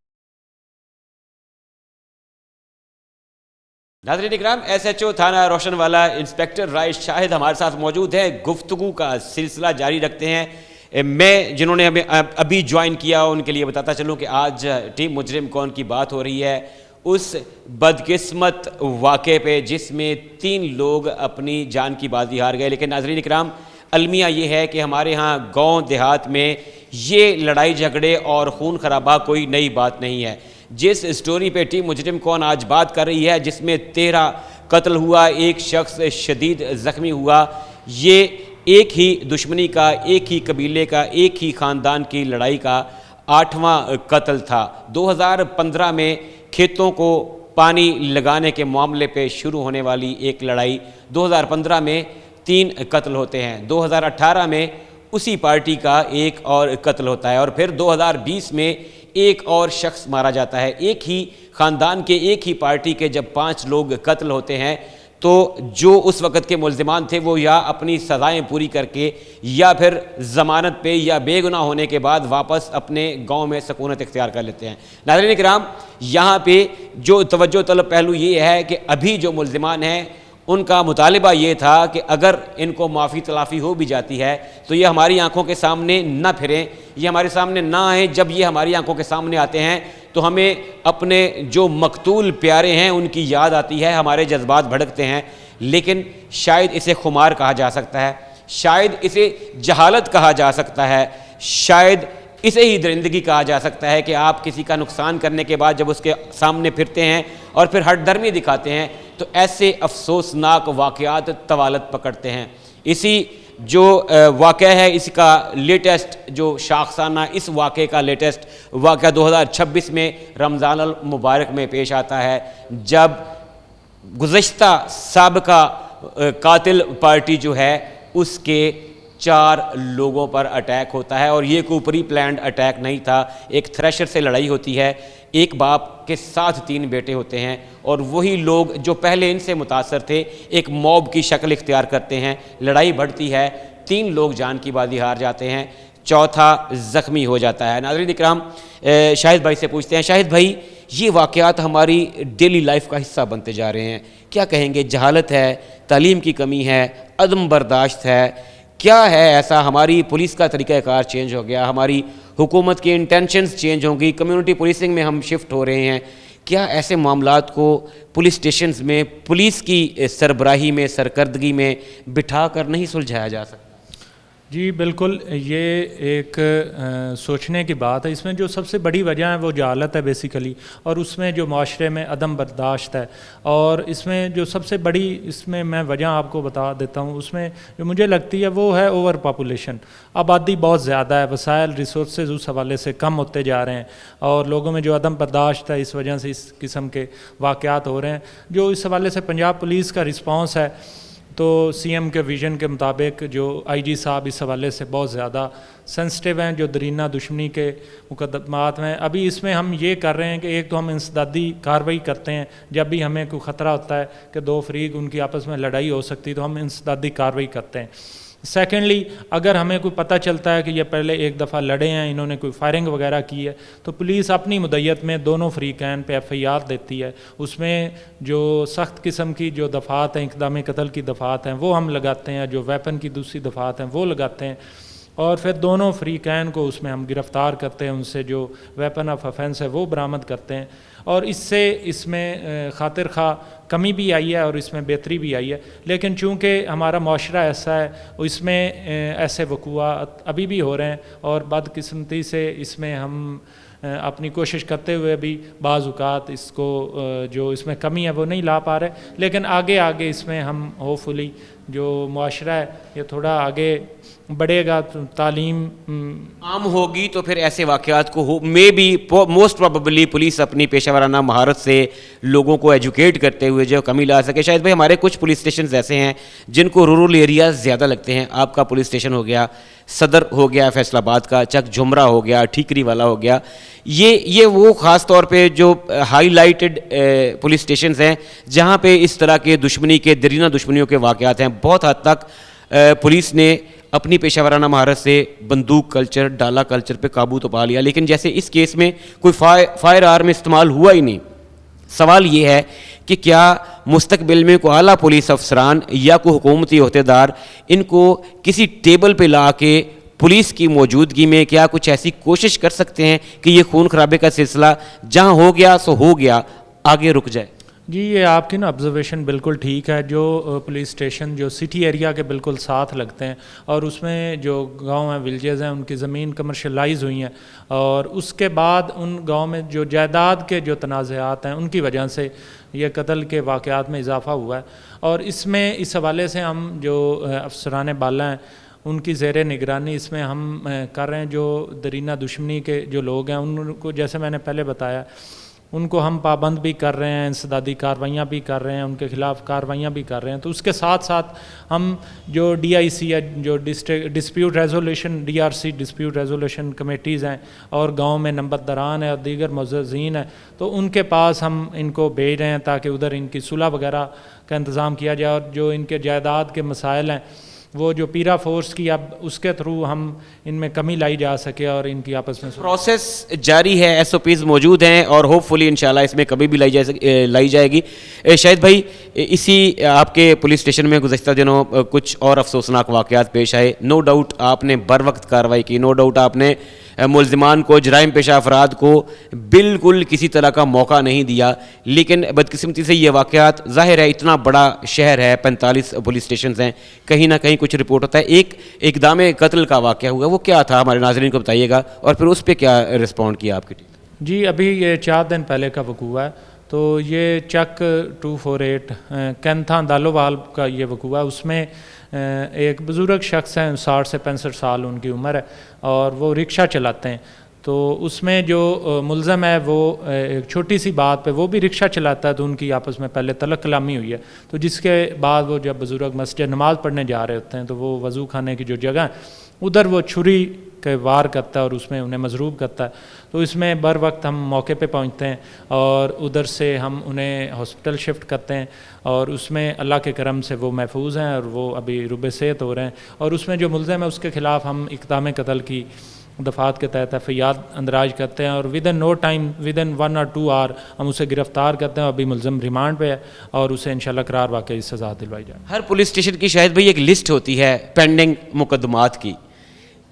ناظرین اکرام، SHO تھانہ روشن والا انسپیکٹر رائے شاہد ہمارے ساتھ موجود ہے. گفتگو کا سلسلہ جاری رکھتے ہیں. میں جنہوں نے ہمیں ابھی جوائن کیا ان کے لیے بتاتا چلوں کہ آج ٹیم مجرم کون کی بات ہو رہی ہے اس بدقسمت واقعے پہ جس میں 3 لوگ اپنی جان کی بازی ہار گئے. لیکن ناظرین اکرام، المیہ یہ ہے کہ ہمارے ہاں گاؤں دیہات میں یہ لڑائی جھگڑے اور خون خرابہ کوئی نئی بات نہیں ہے. جس سٹوری پہ ٹیم مجرم کون آج بات کر رہی ہے، جس میں 13 قتل ہوا، 1 شخص شدید زخمی ہوا، یہ ایک ہی دشمنی کا، ایک ہی قبیلے کا، ایک ہی خاندان کی لڑائی کا 8واں قتل تھا. 2015 میں کھیتوں کو پانی لگانے کے معاملے پہ شروع ہونے والی ایک لڑائی 2015 میں 3 قتل ہوتے ہیں. 2018 میں اسی پارٹی کا 1 اور قتل ہوتا ہے اور پھر 2020 میں 1 اور شخص مارا جاتا ہے. ایک ہی خاندان کے، ایک ہی پارٹی کے جب 5 لوگ قتل ہوتے ہیں تو جو اس وقت کے ملزمان تھے وہ یا اپنی سزائیں پوری کر کے یا پھر ضمانت پہ یا بے گناہ ہونے کے بعد واپس اپنے گاؤں میں سکونت اختیار کر لیتے ہیں۔ ناظرین کرام، یہاں پہ جو توجہ طلب پہلو یہ ہے کہ ابھی جو ملزمان ہیں ان کا مطالبہ یہ تھا کہ اگر ان کو معافی تلافی ہو بھی جاتی ہے تو یہ ہماری آنکھوں کے سامنے نہ پھریں، یہ ہمارے سامنے نہ آئیں۔ جب یہ ہماری آنکھوں کے سامنے آتے ہیں تو ہمیں اپنے جو مقتول پیارے ہیں ان کی یاد آتی ہے، ہمارے جذبات بھڑکتے ہیں، لیکن شاید اسے خمار کہا جا سکتا ہے، شاید اسے جہالت کہا جا سکتا ہے، شاید اسے ہی درندگی کہا جا سکتا ہے کہ آپ کسی کا نقصان کرنے کے بعد جب اس کے سامنے پھرتے ہیں اور پھر ہٹ درمی دکھاتے ہیں تو ایسے افسوسناک واقعات طوالت پکڑتے ہیں۔ اسی جو واقعہ ہے اس کا لیٹسٹ جو شاخسانہ اس واقعے کا لیٹسٹ واقعہ 2026 میں رمضان المبارک میں پیش آتا ہے، جب گزشتہ سابقہ قاتل پارٹی جو ہے اس کے 4 لوگوں پر اٹیک ہوتا ہے، اور یہ کوئی پری پلانڈ اٹیک نہیں تھا۔ ایک تھریشر سے لڑائی ہوتی ہے، ایک باپ کے ساتھ 3 بیٹے ہوتے ہیں، اور وہی لوگ جو پہلے ان سے متاثر تھے ایک موب کی شکل اختیار کرتے ہیں، لڑائی بڑھتی ہے، 3 لوگ جان کی بازی ہار جاتے ہیں، 4تھا زخمی ہو جاتا ہے۔ ناظرین اکرام، شاہد بھائی سے پوچھتے ہیں، شاہد بھائی یہ واقعات ہماری ڈیلی لائف کا حصہ بنتے جا رہے ہیں، کیا کہیں گے؟ جہالت ہے، تعلیم کی کمی ہے، عدم برداشت ہے، کیا ہے ایسا؟ ہماری پولیس کا طریقہ کار چینج ہو گیا، ہماری حکومت کی انٹینشنز چینج ہوں گی، کمیونٹی پولیسنگ میں ہم شفٹ ہو رہے ہیں، کیا ایسے معاملات کو پولیس اسٹیشنز میں پولیس کی سربراہی میں سرکردگی میں بٹھا کر نہیں سلجھایا جا سکتا؟ جی بالکل، یہ ایک سوچنے کی بات ہے۔ اس میں جو سب سے بڑی وجہ ہے وہ جہالت ہے بیسیکلی، اور اس میں جو معاشرے میں عدم برداشت ہے، اور اس میں جو سب سے بڑی اس میں وجہ آپ کو بتا دیتا ہوں، اس میں جو مجھے لگتی ہے وہ ہے اوور پاپولیشن۔ آبادی بہت زیادہ ہے، وسائل ریسورسز اس حوالے سے کم ہوتے جا رہے ہیں، اور لوگوں میں جو عدم برداشت ہے اس وجہ سے اس قسم کے واقعات ہو رہے ہیں۔ جو اس حوالے سے پنجاب پولیس کا رسپانس ہے تو سی ایم کے ویژن کے مطابق جو آئی جی صاحب اس حوالے سے بہت زیادہ سینسٹیو ہیں، جو درینہ دشمنی کے مقدمات میں ابھی اس میں ہم یہ کر رہے ہیں کہ ایک تو ہم انسدادی کارروائی کرتے ہیں، جب بھی ہمیں کوئی خطرہ ہوتا ہے کہ 2 فریق ان کی آپس میں لڑائی ہو سکتی تو ہم انسدادی کارروائی کرتے ہیں۔ سیکنڈلی، اگر ہمیں کوئی پتہ چلتا ہے کہ یہ پہلے ایک دفعہ لڑے ہیں، انہوں نے کوئی فائرنگ وغیرہ کی ہے، تو پولیس اپنی مدیت میں دونوں فریقین پہ ایف آئی آر دیتی ہے۔ اس میں جو سخت قسم کی جو دفعات ہیں، اقدام قتل کی دفعات ہیں وہ ہم لگاتے ہیں، جو ویپن کی دوسری دفعات ہیں وہ لگاتے ہیں، اور پھر دونوں فریقین کو اس میں ہم گرفتار کرتے ہیں، ان سے جو ویپن آف افینس ہے وہ برآمد کرتے ہیں، اور اس سے اس میں خاطر خواہ کمی بھی آئی ہے اور اس میں بہتری بھی آئی ہے۔ لیکن چونکہ ہمارا معاشرہ ایسا ہے، اس میں ایسے وقوعات ابھی بھی ہو رہے ہیں، اور بدقسمتی سے اس میں ہم اپنی کوشش کرتے ہوئے بھی بعض اوقات اس کو جو اس میں کمی ہے وہ نہیں لا پا رہے، لیکن آگے اس میں ہم ہوپفلی جو معاشرہ ہے یہ تھوڑا آگے بڑھے گا، تعلیم عام ہوگی تو پھر ایسے واقعات کو may be most probably police اپنی پیشہ ورانہ مہارت سے لوگوں کو ایجوکیٹ کرتے ہوئے جو کمی لا سکے۔ شاید بھائی ہمارے کچھ پولیس اسٹیشنز ایسے ہیں جن کو رورل ایریاز زیادہ لگتے ہیں، آپ کا پولیس اسٹیشن ہو گیا صدر ہو گیا فیصل آباد کا، چک جھمرا ہو گیا، ٹھیکری والا ہو گیا، یہ وہ خاص طور پہ جو ہائی لائٹڈ پولیس اسٹیشنز ہیں جہاں پہ اس طرح کے دشمنی کے درینہ دشمنیوں کے واقعات ہیں۔ بہت حد تک پولیس نے اپنی پیشہ ورانہ مہارت سے بندوق کلچر، ڈالا کلچر پہ قابو تو پا لیا، لیکن جیسے اس کیس میں کوئی فائر آرم استعمال ہوا ہی نہیں۔ سوال یہ ہے کہ کیا مستقبل میں کوئی اعلیٰ پولیس افسران یا کوئی حکومتی عہدیدار ان کو کسی ٹیبل پہ لا کے پولیس کی موجودگی میں کیا کچھ ایسی کوشش کر سکتے ہیں کہ یہ خون خرابے کا سلسلہ جہاں ہو گیا سو ہو گیا، آگے رک جائے؟ جی یہ آپ کی آبزرویشن بالکل ٹھیک ہے۔ جو پولیس اسٹیشن جو سٹی ایریا کے بالکل ساتھ لگتے ہیں، اور اس میں جو گاؤں ہیں، ولیجز ہیں، ان کی زمین کمرشلائز ہوئی ہیں، اور اس کے بعد ان گاؤں میں جو جائیداد کے جو تنازعات ہیں ان کی وجہ سے یہ قتل کے واقعات میں اضافہ ہوا ہے، اور اس میں اس حوالے سے ہم جو افسران بالا ہیں ان کی زیر نگرانی اس میں ہم کر رہے ہیں۔ جو درینہ دشمنی کے جو لوگ ہیں ان کو، جیسے میں نے پہلے بتایا، ان کو ہم پابند بھی کر رہے ہیں, انسدادی کارروائیاں بھی کر رہے ہیں, ان کے خلاف کارروائیاں بھی کر رہے ہیں. تو اس کے ساتھ ساتھ ہم جو DIC ہے, جو dispute resolution DRC dispute resolution committees ہیں, اور گاؤں میں نمبردران ہیں اور دیگر معززین ہیں, تو ان کے پاس ہم ان کو بھیج رہے ہیں تاکہ ادھر ان کی صلح وغیرہ کا انتظام کیا جائے, اور جو ان کے جائیداد کے مسائل ہیں وہ جو پیرا فورس کی اب اس کے تھرو ہم ان میں کمی لائی جا سکے اور ان کی آپس میں پروسیس جاری ہے, SOPs موجود ہیں اور ہوپ فلی انشاءاللہ اس میں کبھی بھی لائی جائے گی. شاہد بھائی, اسی آپ کے پولیس اسٹیشن میں گزشتہ دنوں کچھ اور افسوسناک واقعات پیش آئے. نو ڈاؤٹ آپ نے بر وقت کارروائی کی, نو ڈاؤٹ آپ نے ملزمان کو, جرائم پیشہ افراد کو بالکل کسی طرح کا موقع نہیں دیا, لیکن بدقسمتی سے یہ واقعات, ظاہر ہے اتنا بڑا شہر ہے, 45 پولیس اسٹیشنز ہیں, کہیں نہ کہیں کچھ رپورٹ ہوتا ہے. ایک اقدام قتل کا واقعہ ہوا, وہ کیا تھا ہمارے ناظرین کو بتائیے گا, اور پھر اس پہ کیا رسپونڈ کیا آپ کی ٹیم؟ جی, ابھی یہ 4 دن پہلے کا وقوع ہے. تو یہ چک 248 کینتھا دالووال کا یہ وقوع ہے. اس میں ایک بزرگ شخص ہیں, 60 سے 65 سال ان کی عمر ہے, اور وہ رکشہ چلاتے ہیں. تو اس میں جو ملزم ہے وہ ایک چھوٹی سی بات پہ, وہ بھی رکشہ چلاتا ہے, تو ان کی آپس میں پہلے طلق کلامی ہوئی ہے. تو جس کے بعد وہ جب بزرگ مسجد نماز پڑھنے جا رہے ہوتے ہیں, تو وہ وضو خانے کی جو جگہ ہے ادھر وہ چھری کے وار کرتا ہے اور اس میں انہیں مضروب کرتا ہے. تو اس میں بر وقت ہم موقع پہ پہنچتے ہیں اور ادھر سے ہم انہیں ہاسپٹل شفٹ کرتے ہیں, اور اس میں اللہ کے کرم سے وہ محفوظ ہیں اور وہ ابھی رب صحت ہو رہے ہیں. اور اس میں جو ملزم ہے اس کے خلاف ہم اقدام قتل کی دفعات کے تحت FIR اندراج کرتے ہیں, اور ودن نو ٹائم, ودن 1 or 2 hour ہم اسے گرفتار کرتے ہیں. ابھی ملزم ریمانڈ پہ ہے اور اسے انشاءاللہ قرار واقعی سزا دلوائی جائے. ہر پولیس اسٹیشن کی شاہد بھائی ایک لسٹ ہوتی ہے پینڈنگ مقدمات کی,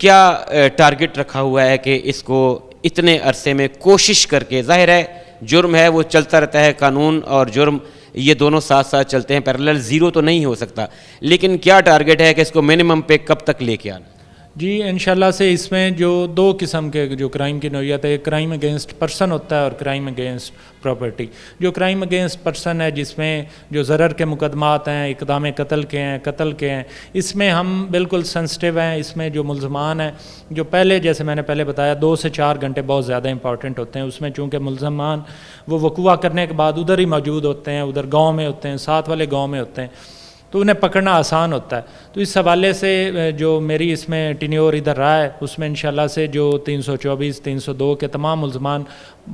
کیا ٹارگٹ رکھا ہوا ہے کہ اس کو اتنے عرصے میں کوشش کر کے, ظاہر ہے جرم ہے وہ چلتا رہتا ہے, قانون اور جرم یہ دونوں ساتھ ساتھ چلتے ہیں, پیرالل زیرو تو نہیں ہو سکتا, لیکن کیا ٹارگٹ ہے کہ اس کو منیمم پہ کب تک لے کے آنا؟ جی, انشاءاللہ سے اس میں جو 2 قسم کے جو کرائم کی نوعیت ہے, ایک کرائم اگینسٹ پرسن ہوتا ہے اور کرائم اگینسٹ پراپرٹی. جو کرائم اگینسٹ پرسن ہے جس میں جو ضرر کے مقدمات ہیں, اقدام قتل کے ہیں, قتل کے ہیں, اس میں ہم بالکل سنسٹیو ہیں. اس میں جو ملزمان ہیں, جو پہلے جیسے میں نے پہلے بتایا 2 سے 4 گھنٹے بہت زیادہ امپورٹنٹ ہوتے ہیں. اس میں چونکہ ملزمان وہ وقوع کرنے کے بعد ادھر ہی موجود ہوتے ہیں, ادھر گاؤں میں ہوتے ہیں, ساتھ والے گاؤں میں ہوتے ہیں, تو انہیں پکڑنا آسان ہوتا ہے. تو اس حوالے سے جو میری اس میں ٹینیور ادھر رہا ہے, اس میں انشاءاللہ سے جو 324 302 کے تمام ملزمان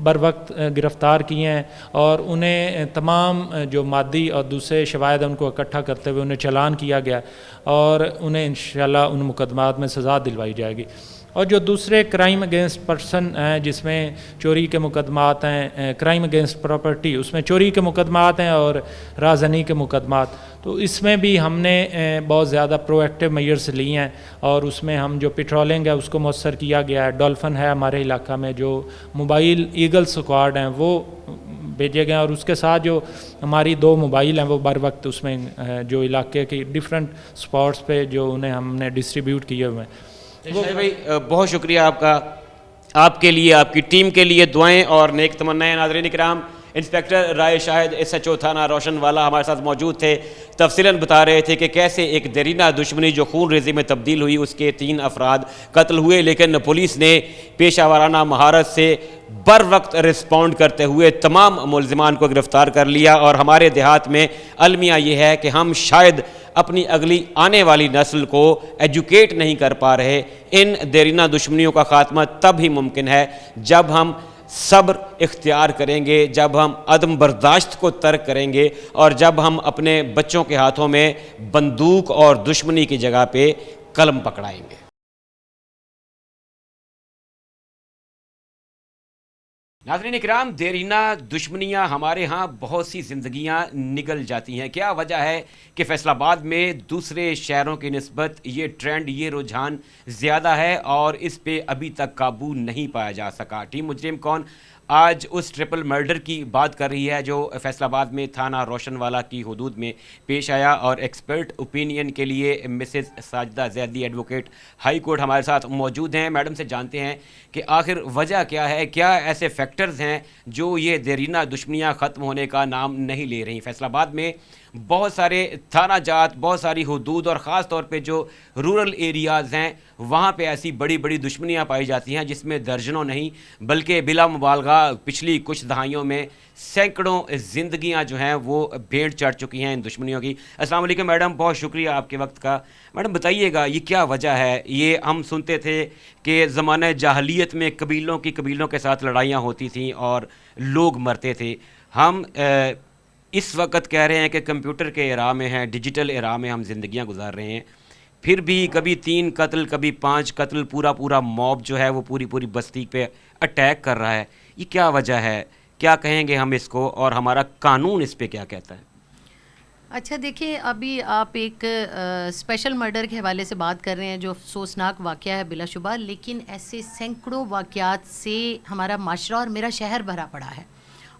بر وقت گرفتار کیے ہیں, اور انہیں تمام جو مادی اور دوسرے شواہد ان کو اکٹھا کرتے ہوئے انہیں چالان کیا گیا, اور انہیں انشاءاللہ ان مقدمات میں سزا دلوائی جائے گی. اور جو دوسرے کرائم اگینسٹ پرسن ہیں جس میں چوری کے مقدمات ہیں, کرائم اگینسٹ پراپرٹی, اس میں چوری کے مقدمات ہیں اور رازنی کے مقدمات, تو اس میں بھی ہم نے بہت زیادہ پرو ایکٹیو میئرز لی ہیں, اور اس میں ہم جو پیٹرولنگ ہے اس کو مؤثر کیا گیا ہے. ڈولفن ہے ہمارے علاقہ میں, جو موبائل ایگل اسکواڈ ہیں وہ بھیجے گئے ہیں, اور اس کے ساتھ جو ہماری 2 موبائل ہیں وہ بر وقت اس میں جو علاقے کی ڈیفرنٹ اسپاٹس پہ جو انہیں ہم نے ڈسٹریبیوٹ کیے ہوئے ہیں. شاہد بھائی بہت شکریہ آپ کا, آپ کے لیے, آپ کی ٹیم کے لیے دعائیں اور نیک تمنائیں. ناظرین کرام, انسپیکٹر رائے شاہد SHO تھانہ روشن والا ہمارے ساتھ موجود تھے, تفصیلاً بتا رہے تھے کہ کیسے ایک دیرینہ دشمنی جو خون ریزی میں تبدیل ہوئی, اس کے 3 افراد قتل ہوئے, لیکن پولیس نے پیشہ ورانہ مہارت سے بر وقت رسپونڈ کرتے ہوئے تمام ملزمان کو گرفتار کر لیا. اور ہمارے دیہات میں المیہ یہ ہے کہ ہم شاید اپنی اگلی آنے والی نسل کو ایجوکیٹ نہیں کر پا رہے. ان دیرینہ دشمنیوں کا خاتمہ تب ہی ممکن ہے جب ہم صبر اختیار کریں گے, جب ہم عدم برداشت کو ترک کریں گے, اور جب ہم اپنے بچوں کے ہاتھوں میں بندوق اور دشمنی کی جگہ پہ قلم پکڑائیں گے. ناظرین اکرام, دیرینہ دشمنیاں ہمارے ہاں بہت سی زندگیاں نگل جاتی ہیں. کیا وجہ ہے کہ فیصل آباد میں دوسرے شہروں کی نسبت یہ ٹرینڈ, یہ رجحان زیادہ ہے اور اس پہ ابھی تک قابو نہیں پایا جا سکا؟ ٹیم مجرم کون آج اس ٹرپل مرڈر کی بات کر رہی ہے جو فیصل آباد میں تھانہ روشن والا کی حدود میں پیش آیا, اور ایکسپرٹ اوپینین کے لیے Mrs Sajida Zaidi advocate high court ہمارے ساتھ موجود ہیں. میڈم سے جانتے ہیں کہ آخر وجہ کیا ہے, کیا ایسے فیکٹرز ہیں جو یہ دیرینہ دشمنیاں ختم ہونے کا نام نہیں لے رہی. فیصل آباد میں بہت سارے تھانہ جات, بہت ساری حدود, اور خاص طور پہ جو رورل ایریاز ہیں وہاں پہ ایسی بڑی بڑی دشمنیاں پائی جاتی ہیں جس میں درجنوں نہیں بلکہ بلا مبالغہ پچھلی کچھ دہائیوں میں سینکڑوں زندگیاں جو ہیں وہ بھیڑ چڑھ چکی ہیں ان دشمنیوں کی. السلام علیکم میڈم, بہت شکریہ آپ کے وقت کا. میڈم بتائیے گا یہ کیا وجہ ہے؟ یہ ہم سنتے تھے کہ زمانہ جاہلیت میں قبیلوں کے ساتھ لڑائیاں ہوتی تھیں اور لوگ مرتے تھے. ہم اس وقت کہہ رہے ہیں کہ کمپیوٹر کے ایرا میں ہیں, ڈیجیٹل ایرا میں ہم زندگیاں گزار رہے ہیں, پھر بھی کبھی 3 قتل کبھی 5 قتل, پورا موب جو ہے وہ پوری بستی پہ اٹیک کر رہا ہے. یہ کیا وجہ ہے؟ کیا کہیں گے ہم اس کو, اور ہمارا قانون اس پہ کیا کہتا ہے؟ اچھا دیکھیں, ابھی آپ ایک اسپیشل مرڈر کے حوالے سے بات کر رہے ہیں جو افسوسناک واقعہ ہے بلا شبہ, لیکن ایسے سینکڑوں واقعات سے ہمارا معاشرہ اور میرا شہر بھرا پڑا ہے.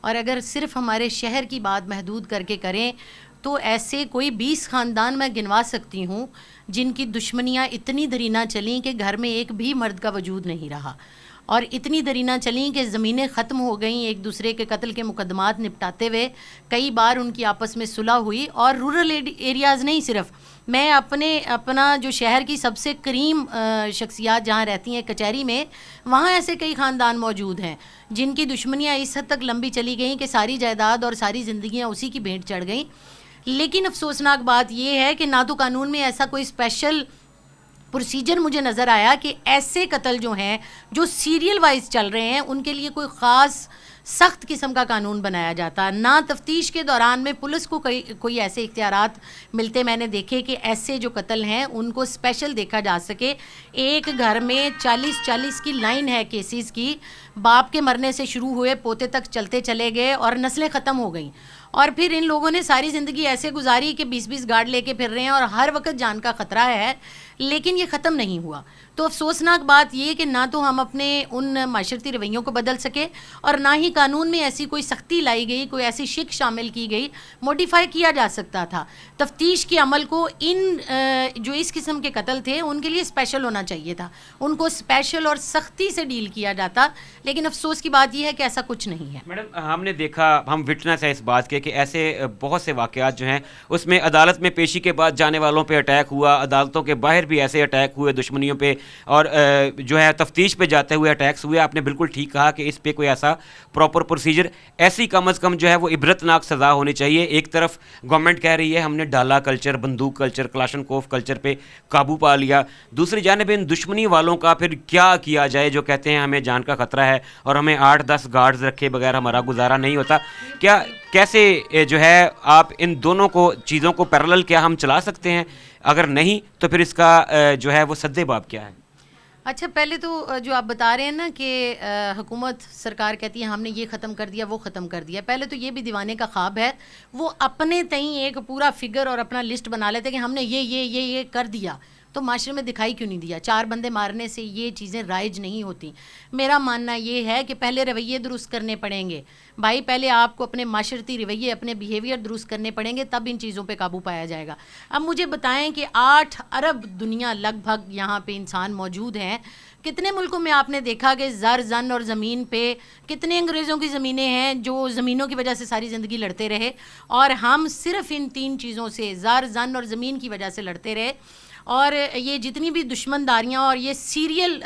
اور اگر صرف ہمارے شہر کی بات محدود کر کے کریں تو ایسے کوئی 20 خاندان میں گنوا سکتی ہوں جن کی دشمنیاں اتنی درینہ چلیں کہ گھر میں ایک بھی مرد کا وجود نہیں رہا, اور اتنی درینہ چلیں کہ زمینیں ختم ہو گئیں, ایک دوسرے کے قتل کے مقدمات نپٹاتے ہوئے کئی بار ان کی آپس میں صلح ہوئی. اور رورل ایریاز نہیں, صرف میں اپنا جو شہر کی سب سے کریم شخصیات جہاں رہتی ہیں کچہری میں, وہاں ایسے کئی خاندان موجود ہیں جن کی دشمنیاں اس حد تک لمبی چلی گئیں کہ ساری جائیداد اور ساری زندگیاں اسی کی بھینٹ چڑھ گئیں. لیکن افسوسناک بات یہ ہے کہ نہ تو قانون میں ایسا کوئی اسپیشل پروسیجر مجھے نظر آیا کہ ایسے قتل جو ہیں جو سیریل وائز چل رہے ہیں ان کے لیے کوئی خاص سخت قسم کا قانون بنایا جاتا. نہ تفتیش کے دوران میں پولیس کو کوئی ایسے اختیارات ملتے میں نے دیکھے کہ ایسے جو قتل ہیں ان کو اسپیشل دیکھا جا سکے. ایک گھر میں 40 کی لائن ہے کیسز کی, باپ کے مرنے سے شروع ہوئے پوتے تک چلتے چلے گئے اور نسلیں ختم ہو گئیں, اور پھر ان لوگوں نے ساری زندگی ایسے گزاری کہ 20 گارڈ لے کے پھر رہے ہیں اور ہر وقت جان کا خطرہ ہے, لیکن یہ ختم نہیں ہوا. تو افسوسناک بات یہ کہ نہ تو ہم اپنے ان معاشرتی رویوں کو بدل سکے اور نہ ہی قانون میں ایسی کوئی سختی لائی گئی, کوئی ایسی شک شامل کی گئی. موڈیفائی کیا جا سکتا تھا تفتیش کے عمل کو, ان جو اس قسم کے قتل تھے ان کے لیے اسپیشل ہونا چاہیے تھا, ان کو اسپیشل اور سختی سے ڈیل کیا جاتا, لیکن افسوس کی بات یہ ہے کہ ایسا کچھ نہیں ہے. میڈم ہم نے دیکھا, ہم وٹنس ہے اس بات کے کہ ایسے بہت سے واقعات جو ہیں اس میں عدالت میں پیشی کے بعد جانے والوں پہ اٹیک ہوا, عدالتوں کے باہر بھی ایسے اٹیک ہوئے دشمنیوں پہ, اور جو ہے تفتیش پہ جاتے ہوئے اٹیکس ہوئے. آپ نے بالکل ٹھیک کہا کہ اس پہ کوئی ایسا پراپر پروسیجر, ایسی کم از کم جو ہے وہ عبرتناک سزا ہونی چاہیے. ایک طرف گورنمنٹ کہہ رہی ہے ہم نے ڈالا کلچر, بندوق کلچر, کلاشنکوف کلچر پہ قابو پا لیا, دوسری جانب ان دشمنی والوں کا پھر کیا کیا جائے جو کہتے ہیں ہمیں جان کا خطرہ ہے اور ہمیں 8-10 گارڈز رکھے بغیر ہمارا گزارا نہیں ہوتا. کیا کیسے جو ہے آپ ان دونوں کو چیزوں کو پیرالل کیا ہم چلا سکتے ہیں؟ اگر نہیں تو پھر اس کا جو ہے وہ سد باب کیا ہے؟ اچھا, پہلے تو جو آپ بتا رہے ہیں نا کہ حکومت سرکار کہتی ہے ہم نے یہ ختم کر دیا وہ ختم کر دیا, پہلے تو یہ بھی دیوانے کا خواب ہے. وہ اپنے تئیں ایک پورا فگر اور اپنا لسٹ بنا لیتے کہ ہم نے یہ کر دیا, تو معاشرے میں دکھائی کیوں نہیں دیا؟ 4 بندے مارنے سے یہ چیزیں رائج نہیں ہوتی. میرا ماننا یہ ہے کہ پہلے رویے درست کرنے پڑیں گے بھائی, پہلے آپ کو اپنے معاشرتی رویے, اپنے بیہیویئر درست کرنے پڑیں گے, تب ان چیزوں پہ قابو پایا جائے گا. اب مجھے بتائیں کہ 8 ارب دنیا لگ بھگ یہاں پہ انسان موجود ہیں. کتنے ملکوں میں آپ نے دیکھا کہ زن اور زمین پہ کتنے انگریزوں کی زمینیں ہیں جو زمینوں کی وجہ سے ساری زندگی لڑتے رہے, اور ہم صرف ان 3 چیزوں سے, زن اور زمین کی وجہ سے لڑتے رہے. اور یہ جتنی بھی دشمنداریاں اور یہ سیریل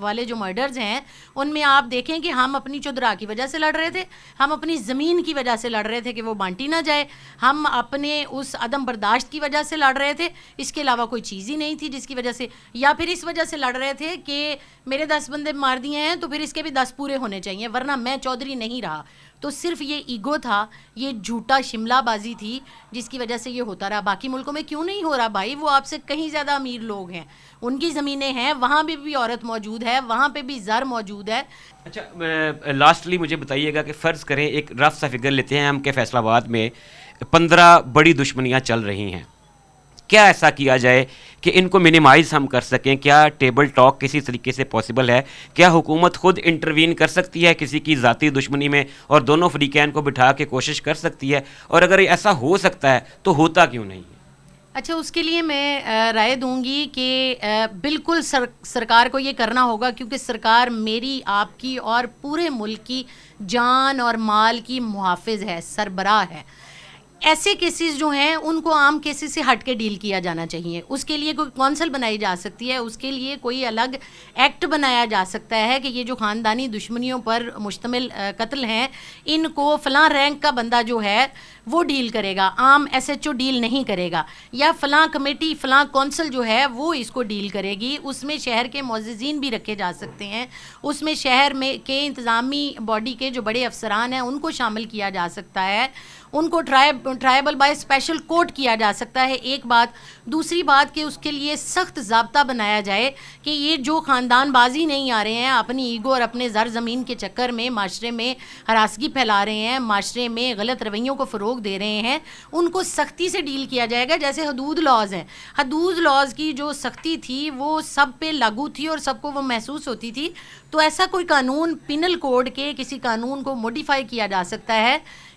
والے جو مرڈرز ہیں ان میں آپ دیکھیں کہ ہم اپنی چودرا کی وجہ سے لڑ رہے تھے, ہم اپنی زمین کی وجہ سے لڑ رہے تھے کہ وہ بانٹی نہ جائے, ہم اپنے اس عدم برداشت کی وجہ سے لڑ رہے تھے, اس کے علاوہ کوئی چیز ہی نہیں تھی جس کی وجہ سے, یا پھر اس وجہ سے لڑ رہے تھے کہ میرے 10 بندے مار دیے ہیں تو پھر اس کے بھی 10 پورے ہونے چاہیے ورنہ میں چودھری نہیں رہا. تو صرف یہ ایگو تھا, یہ جھوٹا شملہ بازی تھی جس کی وجہ سے یہ ہوتا رہا. باقی ملکوں میں کیوں نہیں ہو رہا بھائی؟ وہ آپ سے کہیں زیادہ امیر لوگ ہیں, ان کی زمینیں ہیں, وہاں بھی عورت موجود ہے, وہاں پہ بھی زر موجود ہے. اچھا, لاسٹلی مجھے بتائیے گا کہ فرض کریں ایک رف سا فگر لیتے ہیں ہم کہ فیصل آباد میں 15 بڑی دشمنیاں چل رہی ہیں, کیا ایسا کیا جائے کہ ان کو منیمائز ہم کر سکیں؟ کیا ٹیبل ٹاک کسی طریقے سے پاسبل ہے؟ کیا حکومت خود انٹروین کر سکتی ہے کسی کی ذاتی دشمنی میں اور دونوں فریقین کو بٹھا کے کوشش کر سکتی ہے؟ اور اگر ایسا ہو سکتا ہے تو ہوتا کیوں نہیں ہے؟ اچھا, اس کے لیے میں رائے دوں گی کہ بالکل سرکار کو یہ کرنا ہوگا, کیونکہ سرکار میری, آپ کی اور پورے ملک کی جان اور مال کی محافظ ہے, سربراہ ہے. ایسے کیسز جو ہیں ان کو عام کیسز سے ہٹ کے ڈیل کیا جانا چاہیے. اس کے لیے کوئی کونسل بنائی جا سکتی ہے, اس کے لیے کوئی الگ ایکٹ بنایا جا سکتا ہے کہ یہ جو خاندانی دشمنیوں پر مشتمل قتل ہیں ان کو فلاں رینک کا بندہ جو ہے وہ ڈیل کرے گا, عام ایس ایچ او ڈیل نہیں کرے گا, یا فلاں کمیٹی فلاں کونسل جو ہے وہ اس کو ڈیل کرے گی. اس میں شہر کے معززین بھی رکھے جا سکتے ہیں, اس میں شہر میں کے انتظامی باڈی کے جو بڑے افسران ہیں ان کو شامل کیا جا سکتا ہے, ان کو ٹرائبل بائی اسپیشل کورٹ کیا جا سکتا ہے. ایک بات. دوسری بات کہ اس کے لیے سخت ضابطہ بنایا جائے کہ یہ جو خاندان بازی نہیں آ رہے ہیں, اپنی ایگو اور اپنے زر زمین کے چکر میں معاشرے میں ہراسگی پھیلا رہے ہیں, معاشرے میں غلط رویوں کو فروغ دے رہے ہیں, ان کو سختی سے ڈیل کیا جائے گا. جیسے حدود لاز ہیں, حدود لاز کی جو سختی تھی وہ سب پہ لاگو تھی اور سب کو وہ محسوس ہوتی تھی. تو ایسا کوئی قانون پینل کوڈ کے کسی قانون کو موڈیفائی کیا جا سکتا ہے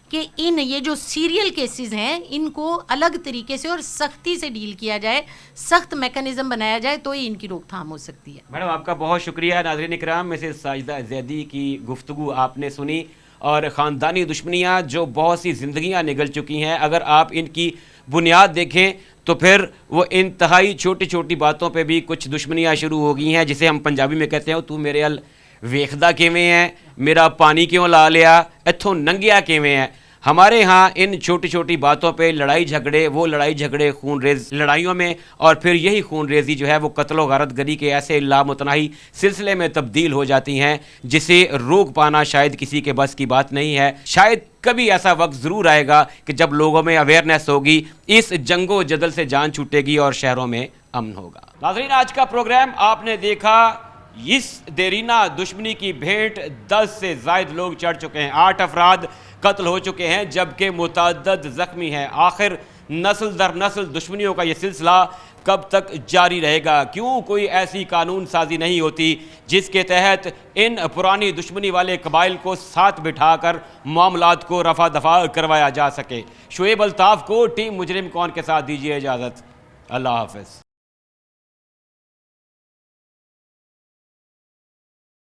کہ یہ جو سیریل کیسز ہیں ان کو الگ طریقے سے اور سختی سے ڈیل کیا جائے, سخت میکانزم بنایا جائے, تو ہی ان کی روک تھام ہو سکتی ہے. میڈم آپ کا بہت شکریہ. ناظرین اکرام, مسز ساجدہ زیدی کی گفتگو آپ نے سنی, اور خاندانی دشمنیاں جو بہت سی زندگیاں نگل چکی ہیں, اگر آپ ان کی بنیاد دیکھیں تو پھر وہ انتہائی چھوٹی چھوٹی باتوں پہ بھی کچھ دشمنیاں شروع ہو گئی ہیں, جسے ہم پنجابی میں کہتے ہیں تو میرے ال ویخدہ کیویں ہے, میرا پانی کیوں لا لیا, اتھوں ننگیا کیویں ہے. ہمارے ہاں ان چھوٹی چھوٹی باتوں پہ لڑائی جھگڑے, وہ لڑائی جھگڑے خون ریز لڑائیوں میں, اور پھر یہی خون ریزی جو ہے وہ قتل و غارت گری کے ایسے لامتناہی سلسلے میں تبدیل ہو جاتی ہیں جسے روک پانا شاید کسی کے بس کی بات نہیں ہے. شاید کبھی ایسا وقت ضرور آئے گا کہ جب لوگوں میں اویئرنیس ہوگی, اس جنگ و جدل سے جان چھوٹے گی اور شہروں میں امن ہوگا. ناظرین, آج کا پروگرام آپ نے دیکھا. اس دیرینہ دشمنی کی بھیٹ 10 سے زائد لوگ چڑھ چکے ہیں, 8 افراد قتل ہو چکے ہیں جبکہ متعدد زخمی ہیں. آخر نسل در نسل دشمنیوں کا یہ سلسلہ کب تک جاری رہے گا؟ کیوں کوئی ایسی قانون سازی نہیں ہوتی جس کے تحت ان پرانی دشمنی والے قبائل کو ساتھ بٹھا کر معاملات کو رفع دفع کروایا جا سکے؟ شعیب الطاف کو ٹیم مجرم کون کے ساتھ دیجیے اجازت. اللہ حافظ.